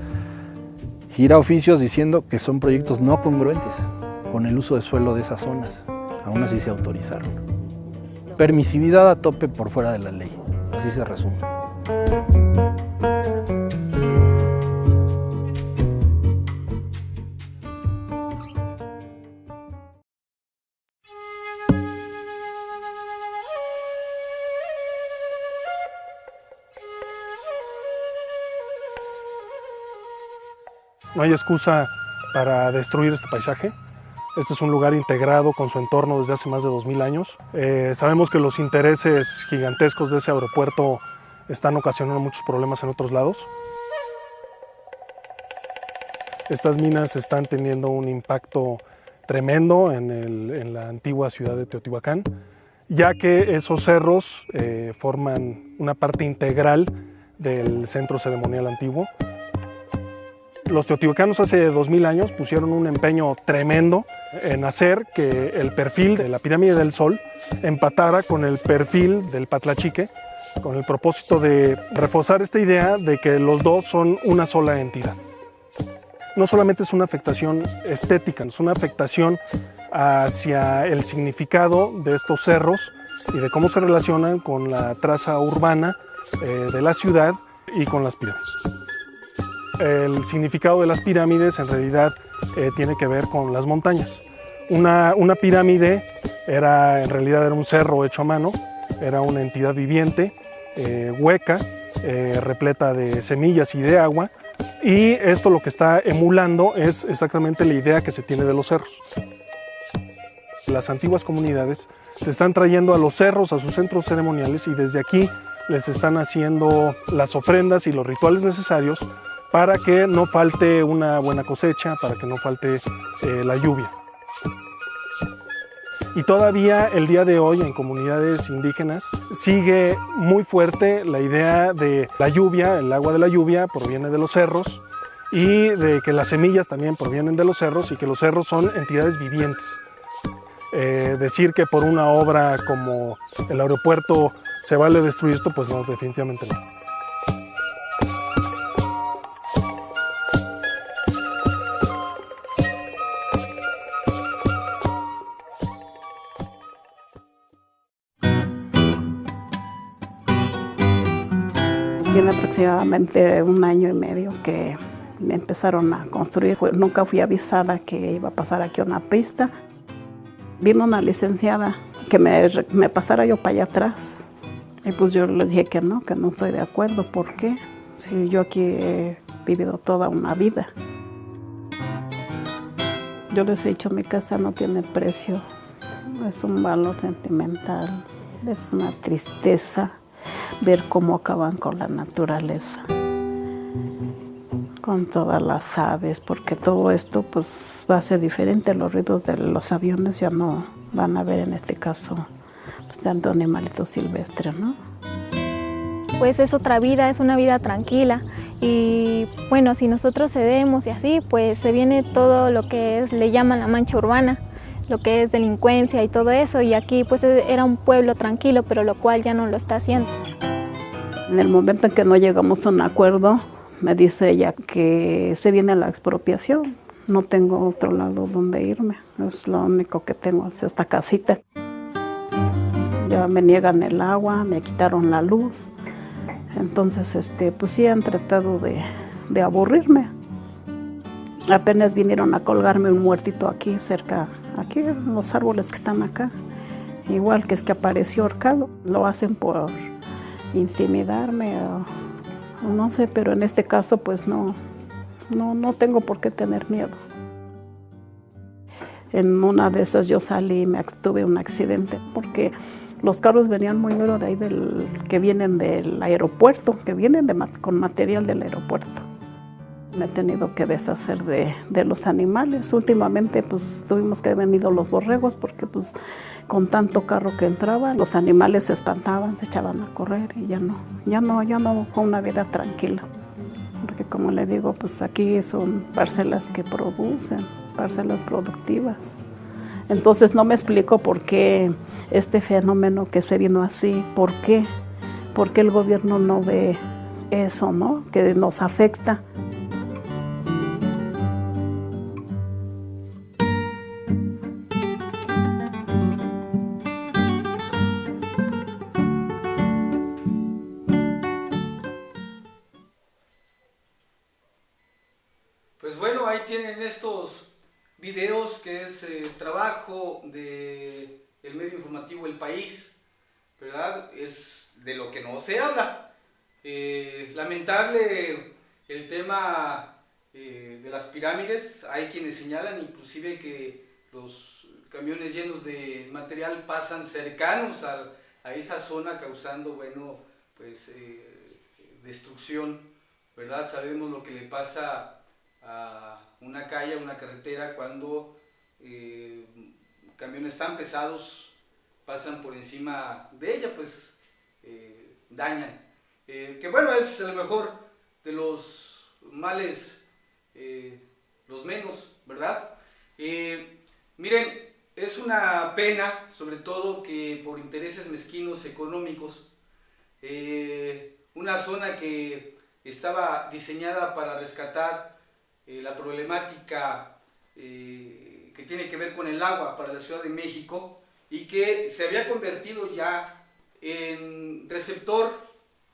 gira oficios diciendo que son proyectos no congruentes con el uso de suelo de esas zonas. Aún así se autorizaron. Permisividad a tope por fuera de la ley, así se resume. No hay excusa para destruir este paisaje. Este es un lugar integrado con su entorno desde hace más de 2000 años. Sabemos que los intereses gigantescos de ese aeropuerto están ocasionando muchos problemas en otros lados. Estas minas están teniendo un impacto tremendo en la antigua ciudad de Teotihuacán, ya que esos cerros forman una parte integral del centro ceremonial antiguo. Los teotihuacanos hace 2000 años pusieron un empeño tremendo en hacer que el perfil de la pirámide del Sol empatara con el perfil del Patlachique, con el propósito de reforzar esta idea de que los dos son una sola entidad. No solamente es una afectación estética, es una afectación hacia el significado de estos cerros y de cómo se relacionan con la traza urbana de la ciudad y con las pirámides. El significado de las pirámides en realidad tiene que ver con las montañas. Una pirámide en realidad era un cerro hecho a mano, era una entidad viviente, hueca, repleta de semillas y de agua, y esto lo que está emulando es exactamente la idea que se tiene de los cerros. Las antiguas comunidades se están trayendo a los cerros, a sus centros ceremoniales, y desde aquí les están haciendo las ofrendas y los rituales necesarios para que no falte una buena cosecha, para que no falte la lluvia. Y todavía el día de hoy en comunidades indígenas sigue muy fuerte la idea de la lluvia, el agua de la lluvia proviene de los cerros, y de que las semillas también provienen de los cerros y que los cerros son entidades vivientes. Decir que por una obra como el aeropuerto se vale destruir esto, pues no, definitivamente no. Tiene aproximadamente 1 año y medio que me empezaron a construir. Nunca fui avisada que iba a pasar aquí una pista. Vino una licenciada que me pasara yo para allá atrás. Y pues yo les dije que no estoy de acuerdo. ¿Por qué? Si yo aquí he vivido toda una vida. Yo les he dicho, mi casa no tiene precio. Es un valor sentimental. Es una tristeza ver cómo acaban con la naturaleza, con todas las aves, porque todo esto pues va a ser diferente. Los ruidos de los aviones ya no van a haber en este caso pues, tanto animalitos silvestres, ¿no? Pues es otra vida, es una vida tranquila y bueno, si nosotros cedemos y así, pues se viene todo lo que le llaman la mancha urbana, lo que es delincuencia y todo eso, y aquí pues era un pueblo tranquilo, pero lo cual ya no lo está haciendo. En el momento en que no llegamos a un acuerdo, me dice ella que se viene la expropiación, no tengo otro lado donde irme, es lo único que tengo, es esta casita. Ya me niegan el agua, me quitaron la luz, entonces pues sí han tratado de aburrirme. Apenas vinieron a colgarme un muertito aquí cerca, aquí los árboles que están acá, igual que es que apareció ahorcado, lo hacen por intimidarme o no sé, pero en este caso pues no tengo por qué tener miedo. En una de esas yo salí y tuve un accidente porque los carros venían muy duro de ahí que vienen del aeropuerto, que vienen con material del aeropuerto. Me he tenido que deshacer de los animales. Últimamente pues tuvimos que haber venido los borregos porque pues con tanto carro que entraba, los animales se espantaban, se echaban a correr y ya no fue una vida tranquila. Porque como le digo, pues aquí son parcelas que producen, parcelas productivas. Entonces no me explico por qué este fenómeno que se vino así, por qué el gobierno no ve eso, ¿no? Que nos afecta. Pues bueno, ahí tienen estos videos que es trabajo del medio informativo El País, ¿verdad? Es de lo que no se habla. Lamentable el tema de las pirámides. Hay quienes señalan inclusive que los camiones llenos de material pasan cercanos a esa zona causando, bueno, pues destrucción, ¿verdad? Sabemos lo que le pasa a una calle, a una carretera, cuando camiones tan pesados pasan por encima de ella, pues dañan. Que bueno, es a lo mejor de los males los menos, ¿verdad? Miren, es una pena, sobre todo que por intereses mezquinos económicos, una zona que estaba diseñada para rescatar la problemática que tiene que ver con el agua para la Ciudad de México y que se había convertido ya en receptor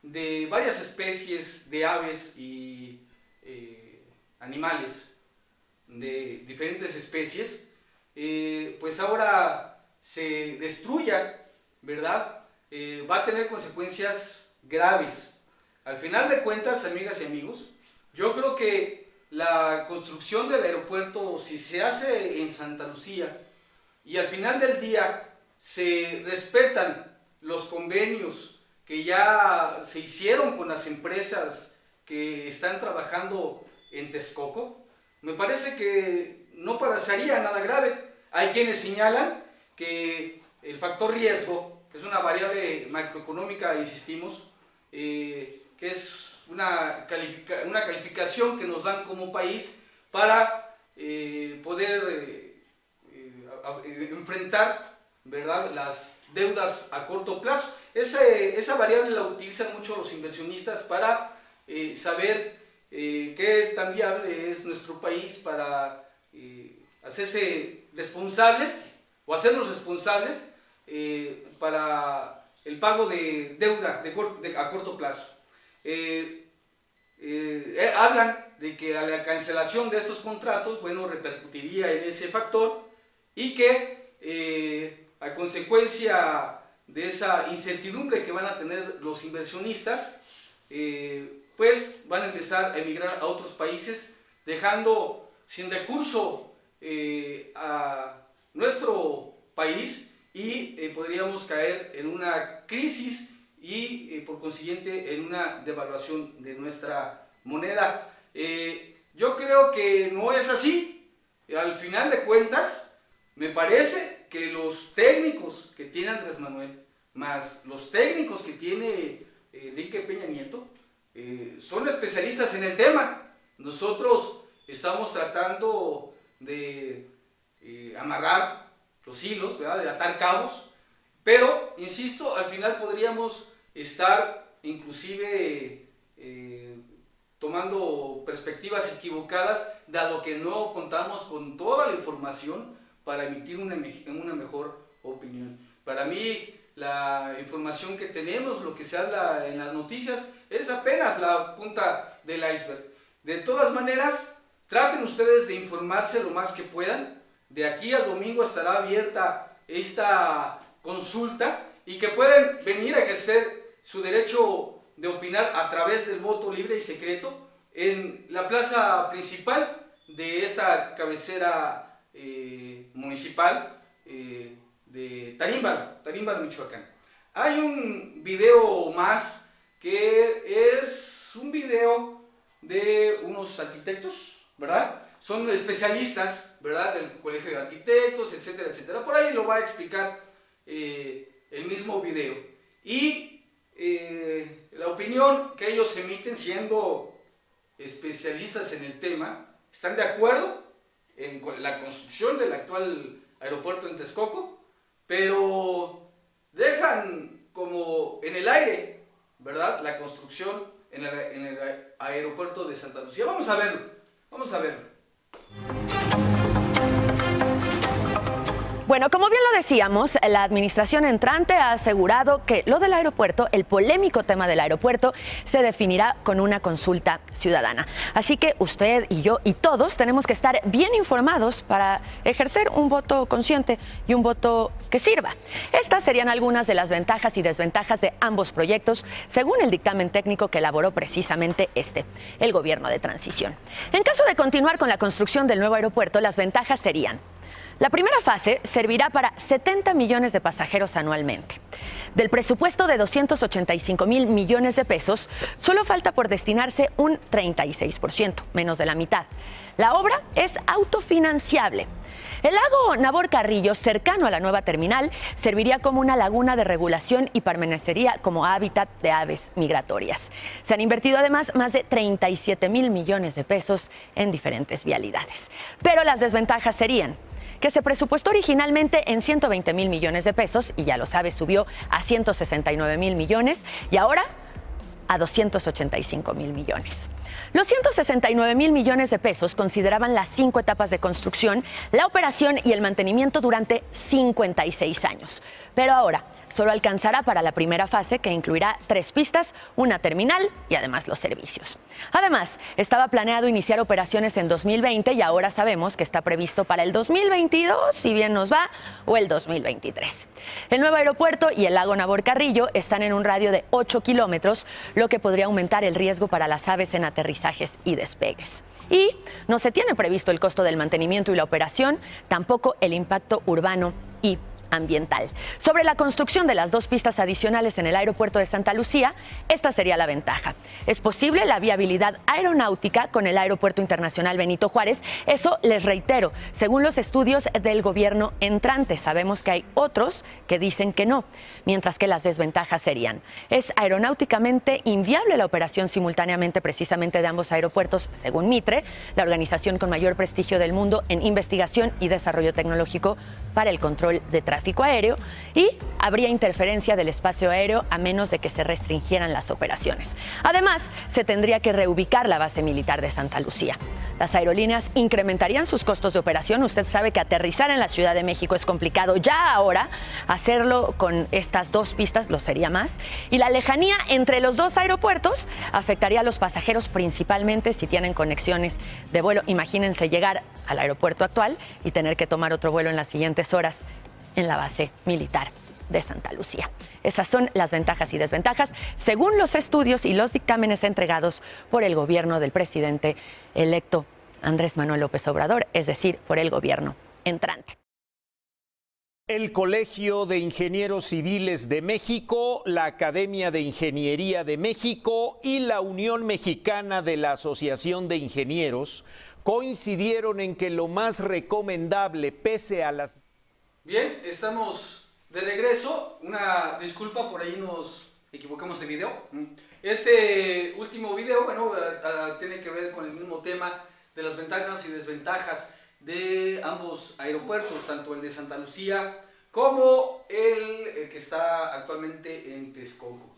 de varias especies de aves y animales de diferentes especies, pues ahora se destruya, ¿verdad? Va a tener consecuencias graves. Al final de cuentas, amigas y amigos, yo creo que la construcción del aeropuerto, si se hace en Santa Lucía y al final del día se respetan los convenios que ya se hicieron con las empresas que están trabajando en Texcoco, me parece que no pasaría nada grave. Hay quienes señalan que el factor riesgo, que es una variable macroeconómica, insistimos, que es una calificación que nos dan como país para poder enfrentar, ¿verdad?, las deudas a corto plazo. Esa variable la utilizan mucho los inversionistas para saber qué tan viable es nuestro país para hacerse responsables o hacernos responsables para el pago de deuda a corto plazo. Hablan de que a la cancelación de estos contratos, bueno, repercutiría en ese factor y que a consecuencia de esa incertidumbre que van a tener los inversionistas, pues van a empezar a emigrar a otros países, dejando sin recurso a nuestro país y podríamos caer en una crisis y por consiguiente en una devaluación de nuestra moneda. Yo creo que no es así. Al final de cuentas, me parece que los técnicos que tiene Andrés Manuel, más los técnicos que tiene Enrique Peña Nieto, son especialistas en el tema. Nosotros estamos tratando de amarrar los hilos, ¿verdad? De atar cabos, pero, insisto, al final podríamos estar inclusive tomando perspectivas equivocadas, dado que no contamos con toda la información para emitir una mejor opinión. Para mí, la información que tenemos, lo que se habla en las noticias, es apenas la punta del iceberg. De todas maneras, traten ustedes de informarse lo más que puedan. De aquí al domingo estará abierta esta consulta y que pueden venir a ejercer su derecho de opinar a través del voto libre y secreto en la plaza principal de esta cabecera municipal de Tarímbaro, Michoacán. Hay un video más que es un video de unos arquitectos, ¿verdad? Son especialistas, ¿verdad? Del Colegio de Arquitectos, etcétera, etcétera. Por ahí lo va a explicar el mismo video. Y la opinión que ellos emiten, siendo especialistas en el tema, están de acuerdo en la construcción del actual aeropuerto en Texcoco, pero dejan como en el aire, ¿verdad?, la construcción en el aeropuerto de Santa Lucía. Vamos a verlo, vamos a verlo. Bueno, como bien lo decíamos, la administración entrante ha asegurado que lo del aeropuerto, el polémico tema del aeropuerto, se definirá con una consulta ciudadana. Así que usted y yo y todos tenemos que estar bien informados para ejercer un voto consciente y un voto que sirva. Estas serían algunas de las ventajas y desventajas de ambos proyectos, según el dictamen técnico que elaboró precisamente el gobierno de transición. En caso de continuar con la construcción del nuevo aeropuerto, las ventajas serían: la primera fase servirá para 70 millones de pasajeros anualmente. Del presupuesto de 285,000 millones de pesos, solo falta por destinarse un 36%, menos de la mitad. La obra es autofinanciable. El lago Nabor Carrillo, cercano a la nueva terminal, serviría como una laguna de regulación y permanecería como hábitat de aves migratorias. Se han invertido además más de 37,000 millones de pesos en diferentes vialidades. Pero las desventajas serían que se presupuestó originalmente en 120,000 millones de pesos y, ya lo sabes, subió a 169,000 millones y ahora a 285,000 millones. Los 169,000 millones de pesos consideraban las 5 etapas de construcción, la operación y el mantenimiento durante 56 años. Pero ahora solo alcanzará para la primera fase, que incluirá 3 pistas, una terminal y además los servicios. Además, estaba planeado iniciar operaciones en 2020 y ahora sabemos que está previsto para el 2022, si bien nos va, o el 2023. El nuevo aeropuerto y el lago Nabor Carrillo están en un radio de 8 kilómetros, lo que podría aumentar el riesgo para las aves en aterrizajes y despegues. Y no se tiene previsto el costo del mantenimiento y la operación, tampoco el impacto urbano y ambiental. Sobre la construcción de las 2 pistas adicionales en el aeropuerto de Santa Lucía, esta sería la ventaja. Es posible la viabilidad aeronáutica con el Aeropuerto Internacional Benito Juárez. Eso, les reitero, según los estudios del gobierno entrante. Sabemos que hay otros que dicen que no, mientras que las desventajas serían: es aeronáuticamente inviable la operación simultáneamente precisamente de ambos aeropuertos, según Mitre, la organización con mayor prestigio del mundo en investigación y desarrollo tecnológico para el control de tráfico tráfico aéreo y habría interferencia del espacio aéreo a menos de que se restringieran las operaciones. Además, se tendría que reubicar la base militar de Santa Lucía. Las aerolíneas incrementarían sus costos de operación. Usted sabe que aterrizar en la Ciudad de México es complicado. Ya ahora, hacerlo con estas dos pistas lo sería más. Y la lejanía entre los dos aeropuertos afectaría a los pasajeros, principalmente si tienen conexiones de vuelo. Imagínense llegar al aeropuerto actual y tener que tomar otro vuelo en las siguientes horas en la base militar de Santa Lucía. Esas son las ventajas y desventajas según los estudios y los dictámenes entregados por el gobierno del presidente electo Andrés Manuel López Obrador, es decir, por el gobierno entrante. El Colegio de Ingenieros Civiles de México, la Academia de Ingeniería de México y la Unión Mexicana de la Asociación de Ingenieros coincidieron en que lo más recomendable, pese a las... Bien, estamos de regreso. Una disculpa, por ahí nos equivocamos de video. Este último video, bueno, tiene que ver con el mismo tema de las ventajas y desventajas de ambos aeropuertos, tanto el de Santa Lucía como el que está actualmente en Texcoco.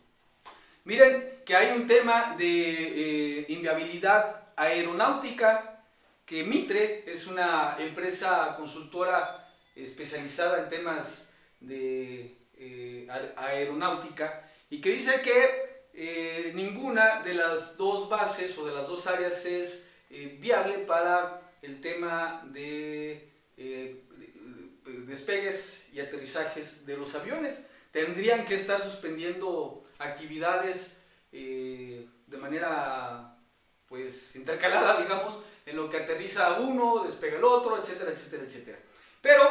Miren que hay un tema de inviabilidad aeronáutica, que Mitre es una empresa consultora especializada en temas de aeronáutica, y que dice que ninguna de las dos bases o de las dos áreas es viable para el tema de despegues y aterrizajes de los aviones. Tendrían que estar suspendiendo actividades de manera pues intercalada, digamos, en lo que aterriza uno, despega el otro, etcétera, etcétera, etcétera. Pero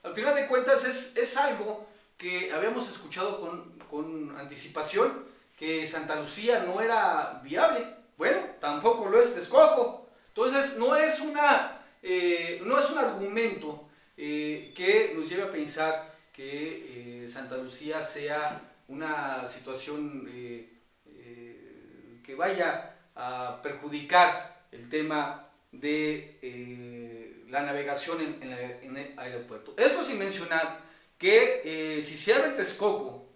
al final de cuentas es algo que habíamos escuchado con anticipación, que Santa Lucía no era viable. Bueno, tampoco lo es Texcoco. Entonces no es un argumento que nos lleve a pensar que Santa Lucía sea una situación que vaya a perjudicar el tema de la navegación en el aeropuerto. Esto sin mencionar que si se abre Texcoco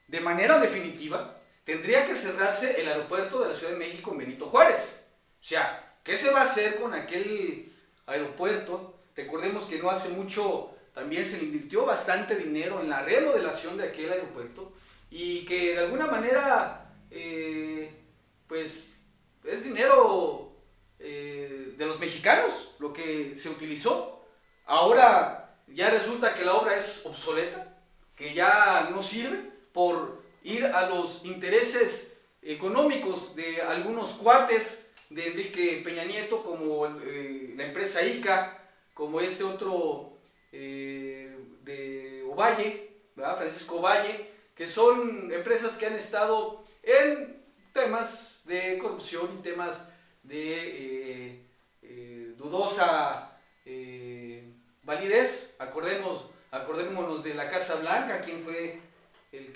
de manera definitiva, tendría que cerrarse el aeropuerto de la Ciudad de México en Benito Juárez. O sea, ¿qué se va a hacer con aquel aeropuerto? Recordemos que no hace mucho también se le invirtió bastante dinero en la remodelación de aquel aeropuerto, y que de alguna manera pues es dinero de los mexicanos lo que se utilizó. Ahora ya resulta que la obra es obsoleta, que ya no sirve por ir a los intereses económicos de algunos cuates de Enrique Peña Nieto, como la empresa ICA, como este otro de Ovalle, ¿verdad? Francisco Ovalle, que son empresas que han estado en temas de corrupción y temas de dudosa validez. Acordémonos de la Casa Blanca. ¿Quién fue el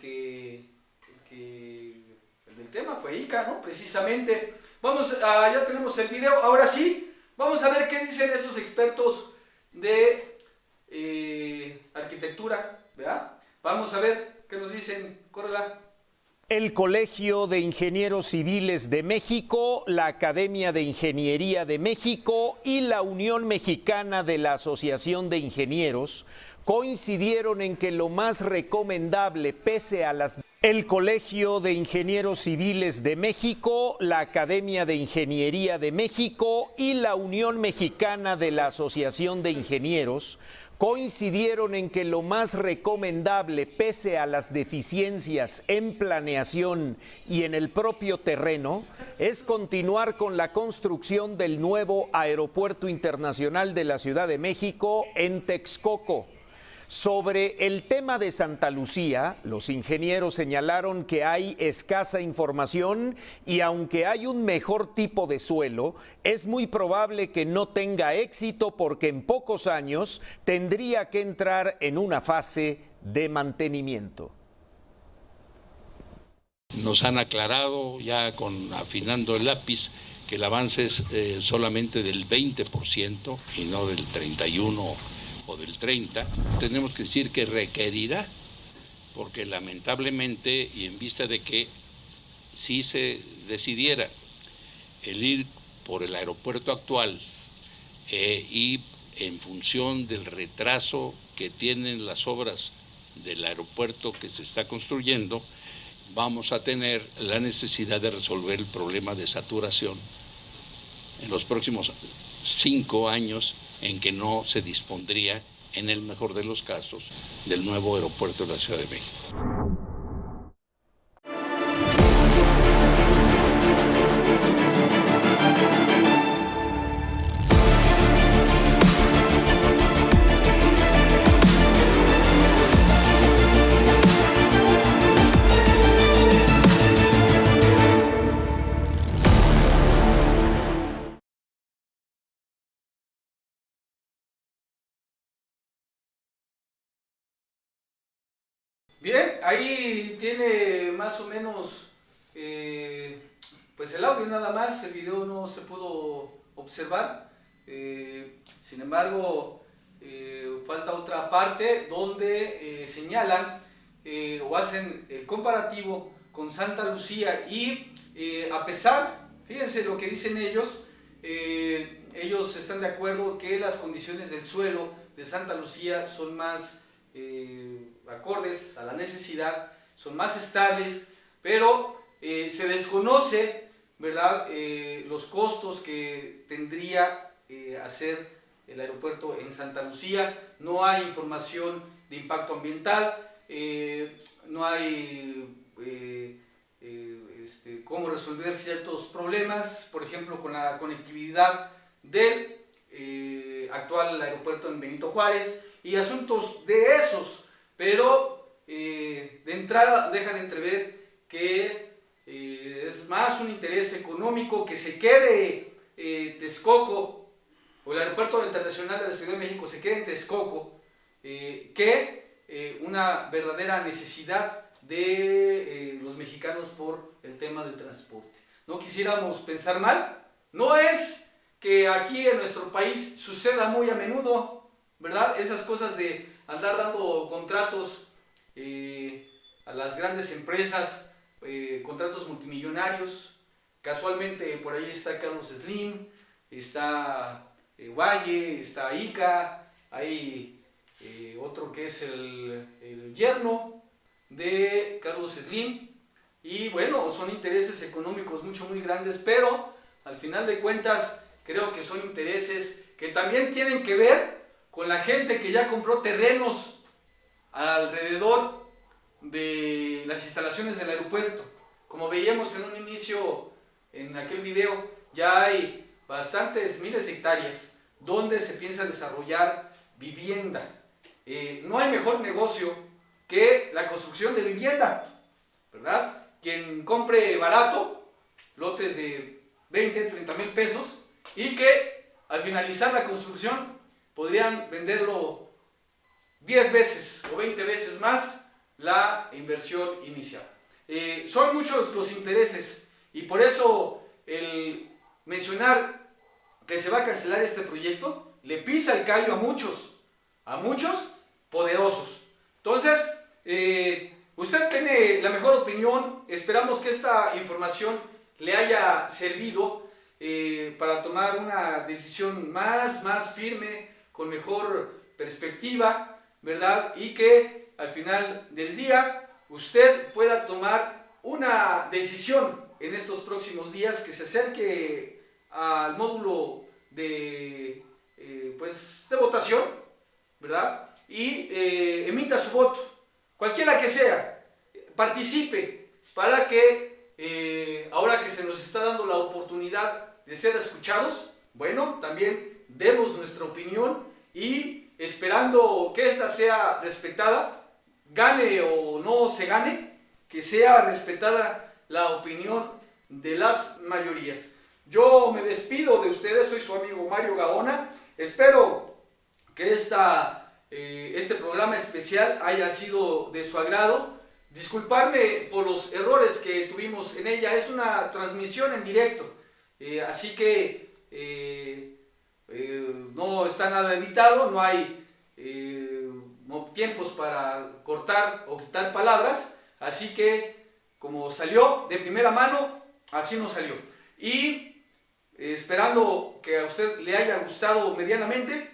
del tema? Fue ICA, ¿no? Precisamente. Ya tenemos el video. Ahora sí, vamos a ver qué dicen estos expertos de arquitectura, ¿verdad? Vamos a ver qué nos dicen. Córrela. El Colegio de Ingenieros Civiles de México, la Academia de Ingeniería de México y la Unión Mexicana de la Asociación de Ingenieros coincidieron en que lo más recomendable, pese a las... El Colegio de Ingenieros Civiles de México, la Academia de Ingeniería de México y la Unión Mexicana de la Asociación de Ingenieros coincidieron en que lo más recomendable, pese a las deficiencias en planeación y en el propio terreno, es continuar con la construcción del nuevo Aeropuerto Internacional de la Ciudad de México en Texcoco. Sobre el tema de Santa Lucía, los ingenieros señalaron que hay escasa información y aunque hay un mejor tipo de suelo, es muy probable que no tenga éxito porque en pocos años tendría que entrar en una fase de mantenimiento. Nos han aclarado ya afinando el lápiz que el avance es solamente del 20% y no del 31% o del 30, tenemos que decir que requerirá, porque lamentablemente y en vista de que si se decidiera el ir por el aeropuerto actual y en función del retraso que tienen las obras del aeropuerto que se está construyendo, vamos a tener la necesidad de resolver el problema de saturación en los próximos 5 años en que no se dispondría, en el mejor de los casos, del nuevo aeropuerto de la Ciudad de México. Bien, ahí tiene más o menos pues el audio nada más, el video no se pudo observar, sin embargo falta otra parte donde señalan o hacen el comparativo con Santa Lucía y a pesar, fíjense lo que dicen ellos, ellos están de acuerdo que las condiciones del suelo de Santa Lucía son más acordes a la necesidad, son más estables, pero se desconoce, ¿verdad?, los costos que tendría hacer el aeropuerto en Santa Lucía. No hay información de impacto ambiental, no hay cómo resolver ciertos problemas, por ejemplo con la conectividad del actual aeropuerto en Benito Juárez y asuntos de esos, pero de entrada dejan entrever que es más un interés económico que se quede Texcoco o el aeropuerto internacional de la Ciudad de México se quede en Texcoco que una verdadera necesidad de los mexicanos por el tema del transporte. No quisiéramos pensar mal, no es que aquí en nuestro país suceda muy a menudo, ¿verdad? Esas cosas de andar dando contratos a las grandes empresas, contratos multimillonarios. Casualmente por ahí está Carlos Slim, está Valle, está Ica, hay otro que es el yerno de Carlos Slim, y bueno, son intereses económicos muy grandes, pero al final de cuentas creo que son intereses que también tienen que ver con la gente que ya compró terrenos alrededor de las instalaciones del aeropuerto. Como veíamos en un inicio en aquel video, ya hay bastantes miles de hectáreas donde se piensa desarrollar vivienda. No hay mejor negocio que la construcción de vivienda, ¿verdad? Quien compre barato, lotes de 20, 30 mil pesos, y que al finalizar la construcción podrían venderlo 10 veces o 20 veces más la inversión inicial. Son muchos los intereses y por eso el mencionar que se va a cancelar este proyecto le pisa el callo a muchos poderosos. Entonces, usted tiene la mejor opinión, esperamos que esta información le haya servido para tomar una decisión más firme, con mejor perspectiva, ¿verdad? Y que al final del día usted pueda tomar una decisión en estos próximos días, que se acerque al módulo de votación, ¿verdad? Y emita su voto, cualquiera que sea, participe para que ahora que se nos está dando la oportunidad de ser escuchados, bueno, también demos nuestra opinión y esperando que esta sea respetada, gane o no se gane, que sea respetada la opinión de las mayorías. Yo me despido de ustedes, soy su amigo Mario Gaona, espero que este programa especial haya sido de su agrado. Disculparme por los errores que tuvimos en ella, es una transmisión en directo, así que no está nada editado, no hay tiempos para cortar o quitar palabras, así que como salió de primera mano, así nos salió. Y esperando que a usted le haya gustado medianamente,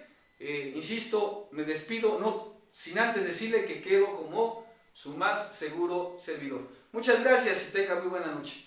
insisto, me despido, no sin antes decirle que quedo como su más seguro servidor. Muchas gracias y tenga muy buena noche.